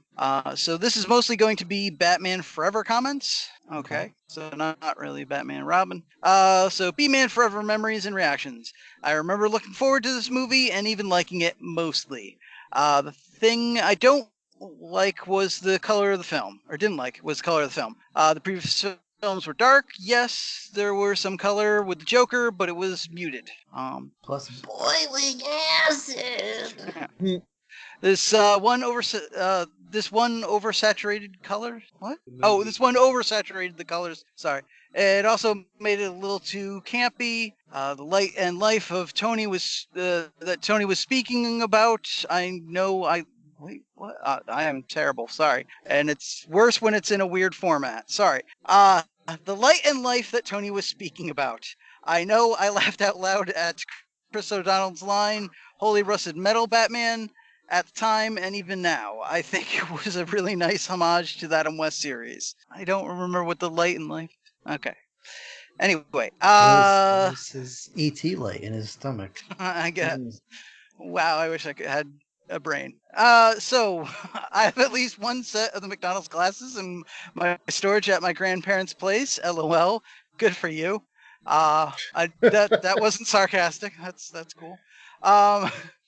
So this is mostly going to be Batman Forever comments. Okay. So not really Batman Robin. So B-Man Forever memories and reactions. I remember looking forward to this movie and even liking it mostly. The thing I don't like was the color of the film, or didn't like was the color of the film. The previous films were dark. Yes, there were some color with the Joker, but it was muted. Plus boiling acid. This one oversaturated color. What? Oh, this one oversaturated the colors. Sorry. It also made it a little too campy. The light and life of Tony was that Tony was speaking about. I know I Wait, what? I am terrible. Sorry. And it's worse when it's in a weird format. Sorry. The light and life that Tony was speaking about. I know I laughed out loud at Chris O'Donnell's line, Holy Rusted Metal Batman, at the time and even now. I think it was a really nice homage to that Adam West series. I don't remember what the light and life. Okay. Anyway, It was his ET light in his stomach. I guess. Wow, I wish I had a brain. So I have at least one set of the McDonald's glasses in my storage at my grandparents' place. LOL. Good for you. That wasn't sarcastic. That's cool.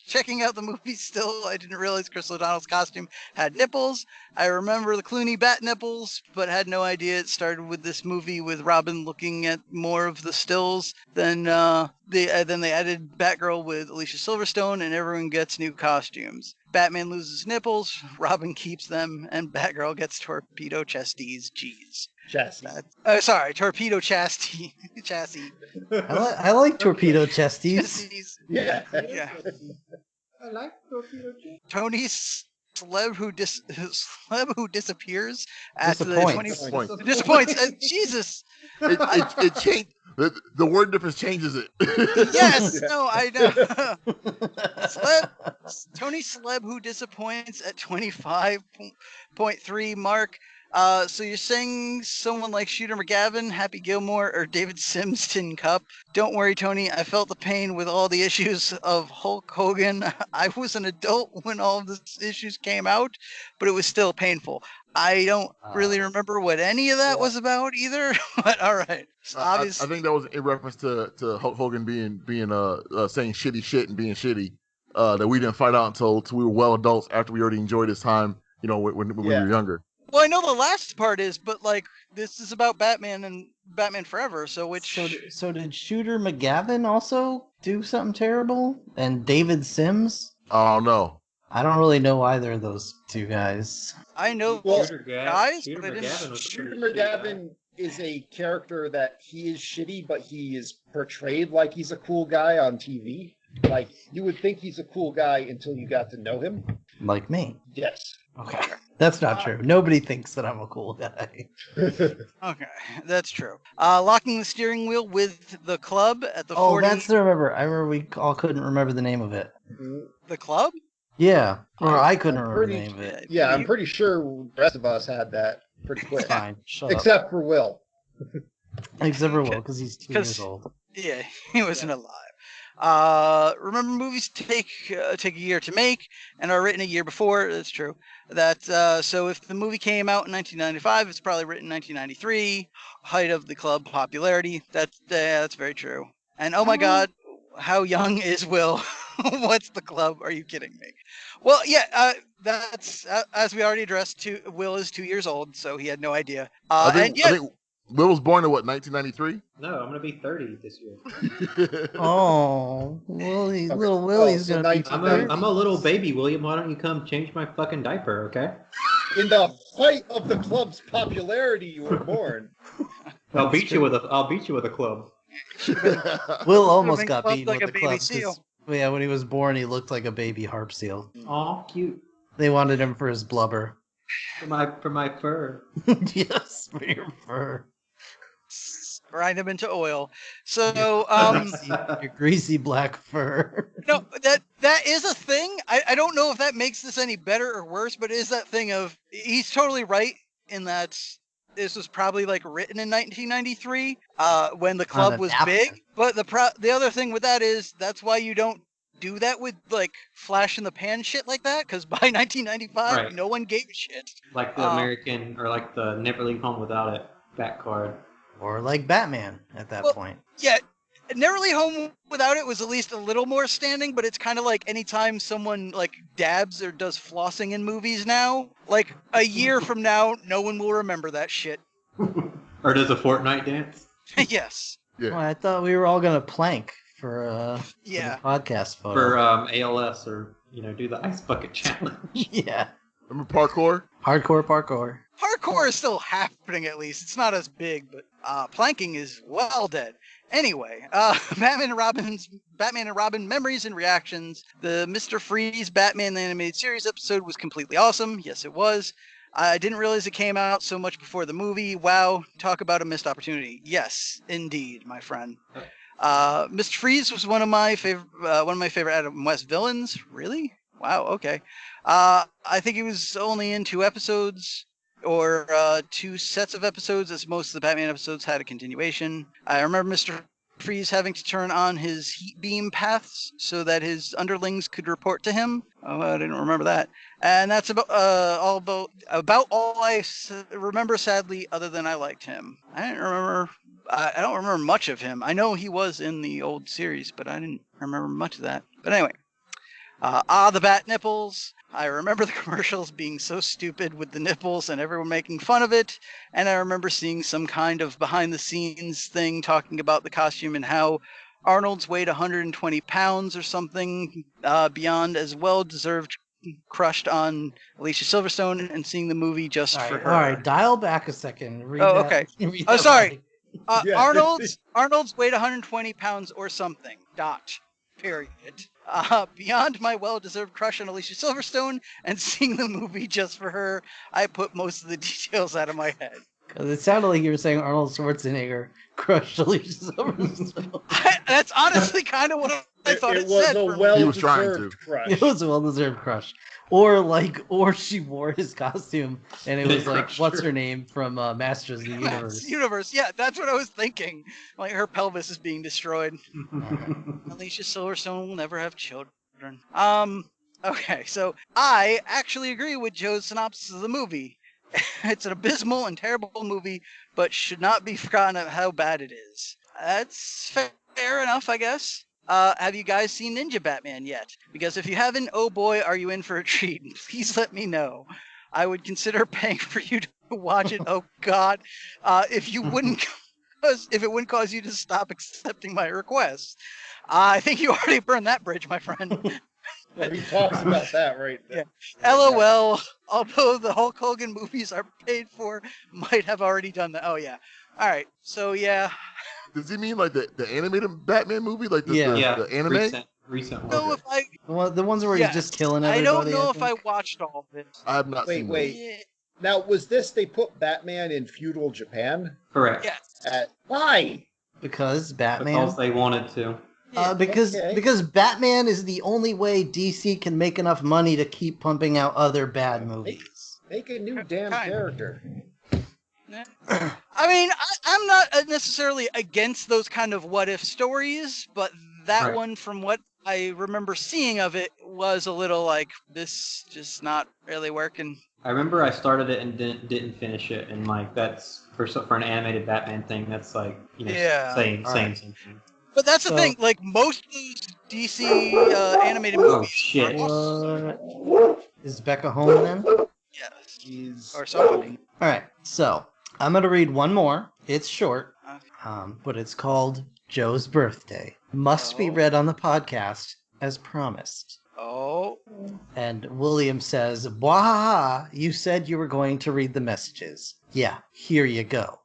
Checking out the movie still, I didn't realize Chris O'Donnell's costume had nipples. I remember the Clooney bat nipples, but had no idea it started with this movie with Robin looking at more of the stills. Then they added Batgirl with Alicia Silverstone, and everyone gets new costumes. Batman loses nipples, Robin keeps them, and Batgirl gets torpedo chesties. Jeez. Sorry, torpedo chassis. I like torpedo chesties. Yeah. I like torpedo chesties. Tony's celeb who disappears at the 20 Disappoints. disappoints. Jesus. It changed. The word difference changes it. Yes, no, I know. Tony celeb who disappoints at 25.3 mark. So you're saying someone like Shooter McGavin, Happy Gilmore, or David Sims Tin Cup? Don't worry, Tony. I felt the pain with all the issues of Hulk Hogan. I was an adult when all of these issues came out, but it was still painful. I don't really remember what any of that was about either. But all right. I think that was in reference to Hulk Hogan being saying shitty shit and being shitty. That we didn't find out until we were well adults after we already enjoyed his time. When we were younger. Well, I know the last part is, but like this is about Batman and Batman Forever. So So did Shooter McGavin also do something terrible? And David Sims? Oh no. I don't really know either of those two guys. I know Shooter guys, Shooter but I didn't. Shooter McGavin is a character that he is shitty, but he is portrayed like he's a cool guy on TV. Like, you would think he's a cool guy until you got to know him. Like me. Yes. Okay. That's not true. Nobody thinks that I'm a cool guy. Okay, that's true. Locking the steering wheel with the club at the 40. Oh, that's the remember. I remember we all couldn't remember the name of it. The club? Yeah. Or I couldn't remember the name of it. Yeah, I'm pretty sure the rest of us had that pretty quick. Fine. Shut Except for Will. Except for Will, because he's 2 years old. Yeah, he wasn't alive. Remember, movies take a year to make and are written a year before. That's true. So if the movie came out in 1995, it's probably written in 1993. Height of the club popularity. That's very true. And oh my God, how young is Will? What's the club? Are you kidding me? Well, yeah. That's as we already addressed. Will is 2 years old, so he had no idea. I think Will was born in what, 1993? No, I'm gonna be 30 this year. Oh, Willie, little Willie's gonna be. I'm a little baby, William. Why don't you come change my fucking diaper, okay? In the height of the club's popularity, you were born. I'll beat you with a club. Will almost got beaten like with a the baby club. seal. Yeah, when he was born, he looked like a baby harp seal. Aw, cute. They wanted him for his blubber. For my fur. Yes, for your fur. Grind him into oil. So, your greasy black fur. no, that is a thing. I don't know if that makes this any better or worse, but it is that thing of he's totally right in that this was probably like written in 1993 when the club was big. But the other thing with that is that's why you don't do that with like flash in the pan shit like that, because by 1995 no one gave a shit. Like the American or like the Never Leave Home Without It back card. Or like Batman at that point. Yeah, Never Leave Home Without It was at least a little more standing, but it's kind of like anytime someone like dabs or does flossing in movies now, like a year from now, no one will remember that shit. Or does a Fortnite dance? Yes. Yeah. Well, I thought we were all gonna plank for the podcast photo. For ALS or do the ice bucket challenge. Yeah. Remember parkour? Hardcore parkour. Parkour is still happening, at least. It's not as big, but Planking is well dead. Anyway, Batman and Robin memories and reactions. The Mr. Freeze Batman the Animated Series episode was completely awesome. Yes, it was. I didn't realize it came out so much before the movie. Wow, talk about a missed opportunity. Yes, indeed, my friend. Mr. Freeze was one of my favorite Adam West villains. Really? Wow. Okay. I think he was only in 2 episodes or 2 sets of episodes, as most of the Batman episodes had a continuation. I remember Mr. Freeze having to turn on his heat beam paths so that his underlings could report to him. Oh, I didn't remember that. And that's about all I remember. Sadly, other than I liked him. I don't remember much of him. I know he was in the old series, but I didn't remember much of that. But anyway. The bat nipples. I remember the commercials being so stupid with the nipples and everyone making fun of it. And I remember seeing some kind of behind the scenes thing talking about the costume and how Arnold's weighed 120 pounds or something beyond as well deserved crushed on Alicia Silverstone, and seeing the movie just for her. All right, dial back a second. Okay. Oh, sorry. Arnold's weighed 120 pounds or something. Period. Beyond my well-deserved crush on Alicia Silverstone and seeing the movie just for her, I put most of the details out of my head. Because it sounded like you were saying Arnold Schwarzenegger crushed Alicia Silverstone. That's honestly kind of what I thought it said. It was a well-deserved crush. It was a well-deserved crush. Or she wore his costume, and it was like, what's her name from Masters of the Universe? Yeah, that's what I was thinking. Like, her pelvis is being destroyed. Alicia Silverstone will never have children. Okay, so I actually agree with Joe's synopsis of the movie. It's an abysmal and terrible movie, but should not be forgotten of how bad it is. That's fair enough, I guess. Have you guys seen Ninja Batman yet? Because if you haven't, oh boy, are you in for a treat. Please let me know. I would consider paying for you to watch it. Oh God, if it wouldn't cause you to stop accepting my request. I think you already burned that bridge, my friend. Yeah, he talks about that right there. Yeah. LOL. Although the Hulk Hogan movies are paid for, might have already done that. Oh yeah. All right. So yeah. Does he mean like the animated Batman movie, like the anime? Recent. No, okay. The ones where he's just killing everybody. I don't know if I watched all of it. I have not seen. Wait. Now, was this they put Batman in feudal Japan? Correct. Yes. Why? Because Batman. Because they wanted to. Because Batman is the only way DC can make enough money to keep pumping out other bad movies. Make a new damn character. I mean, I'm not necessarily against those kind of what-if stories, but that one, from what I remember seeing of it, was a little like, this just not really working. I remember I started it and didn't finish it, and like that's for an animated Batman thing. That's like saying something. But that's the thing. Like most of these DC animated movies. Oh shit! Is Becca home then? Yes. Or somebody. All right. So I'm gonna read one more. It's short, but it's called Joe's Birthday. Must be read on the podcast as promised. Oh. And William says, "Bwahaha, you said you were going to read the messages. Yeah, here you go."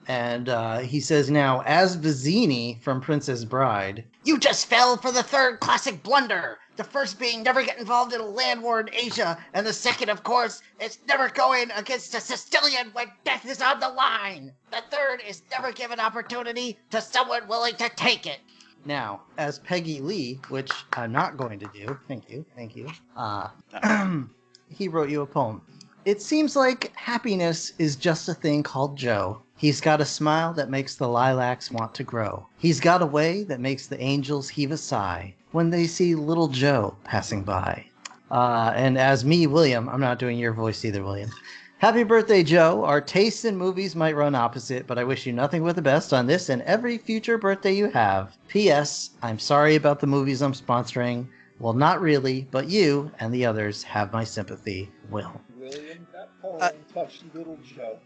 And he says now, as Vizzini from Princess Bride, "You just fell for the third classic blunder. The first being never get involved in a land war in Asia, and the second, of course, is never going against a Sicilian when death is on the line. The third is never give an opportunity to someone willing to take it." Now, as Peggy Lee, which I'm not going to do, thank you, he wrote you a poem. "It seems like happiness is just a thing called Joe. He's got a smile that makes the lilacs want to grow. He's got a way that makes the angels heave a sigh when they see little Joe passing by." And as me, William, I'm not doing your voice either, William. "Happy birthday, Joe. Our tastes in movies might run opposite, but I wish you nothing but the best on this and every future birthday you have. P.S. I'm sorry about the movies I'm sponsoring. Well, not really, but you and the others have my sympathy. Will." William, that poem touched little Joe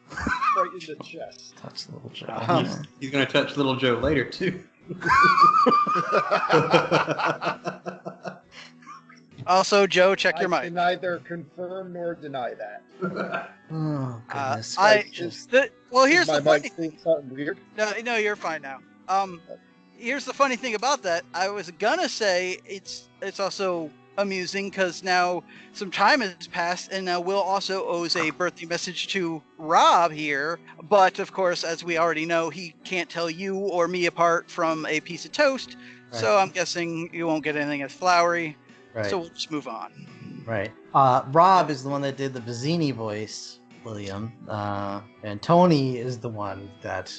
right in the chest. Touch little Joe. He's going to touch little Joe later, too. Also, Joe, check your I mic. can neither confirm nor deny that. Oh goodness Well, here's my the funny mic thing. doing something weird? No, you're fine now. Here's the funny thing about that. I was gonna say it's also amusing because now some time has passed, and now Will also owes a birthday message to Rob here. But of course, as we already know, he can't tell you or me apart from a piece of toast. Right. So I'm guessing you won't get anything as flowery. Right. So we'll just move on. Right. Rob is the one that did the Vizzini voice, William. And Tony is the one that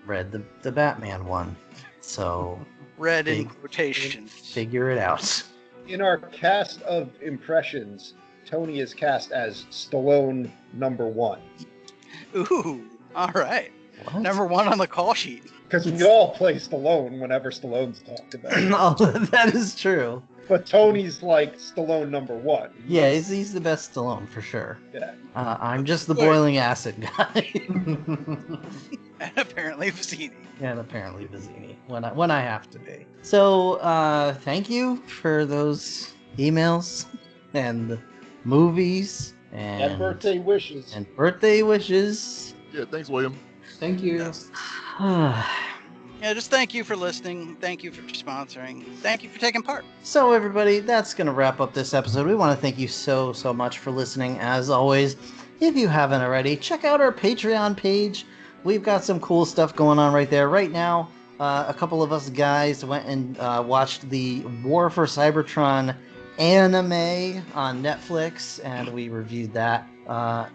read the Batman one. So Read in quotations. Figure it out. In our cast of impressions, Tony is cast as Stallone #1. Ooh, all right. What? #1 on the call sheet. Because we all play Stallone whenever Stallone's talked about. Oh, that is true. But Tony's like Stallone #1. Yeah, he's the best Stallone for sure. Yeah. I'm just the boiling acid guy. And apparently Vizzini. And apparently Vizzini, when I have to be. So, thank you for those emails and movies And birthday wishes. And birthday wishes. Yeah, thanks, William. Thank you. Yeah, just thank you for listening. Thank you for sponsoring. Thank you for taking part. So everybody, that's going to wrap up this episode. We want to thank you so much for listening. As always, if you haven't already, check out our Patreon page. We've got some cool stuff going on right there. Right now, a couple of us guys went and watched the War for Cybertron anime on Netflix, and we reviewed that. So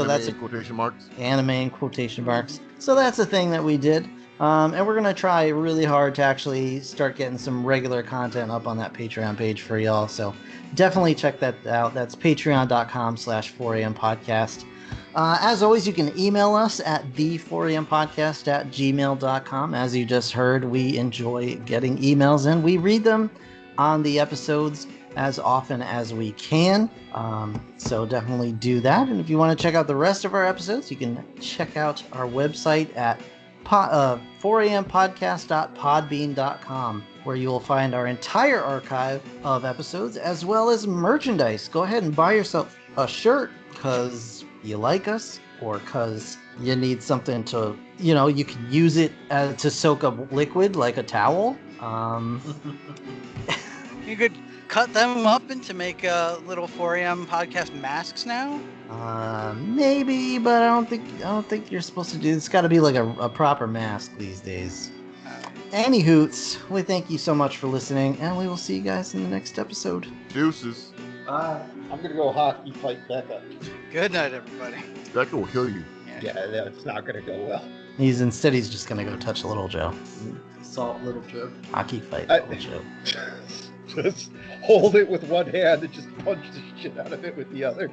anime that's in quotation marks. Anime in quotation marks. So that's a thing that we did. And we're going to try really hard to actually start getting some regular content up on that Patreon page for y'all. So definitely check that out. That's patreon.com/4am podcast. As always, you can email us at the4ampodcast@gmail.com. As you just heard, we enjoy getting emails and we read them on the episodes as often as we can. So definitely do that. And if you want to check out the rest of our episodes, you can check out our website at 4ampodcast.podbean.com, where you will find our entire archive of episodes as well as merchandise. Go ahead and buy yourself a shirt because you like us or because you need something to, you can use it to soak up liquid like a towel. You could cut them up into make little 4am podcast masks now. Maybe, but I don't think you're supposed to do. It's got to be like a proper mask these days. Any hoots, we thank you so much for listening, and we will see you guys in the next episode. Deuces. Bye. I'm gonna go hockey fight Becca. Good night, everybody. Becca will kill you. Yeah, that's not gonna go well. He's just gonna go touch Little Joe. Salt Little Joe. Hockey fight Little Joe. Just hold it with one hand and just punch the shit out of it with the other.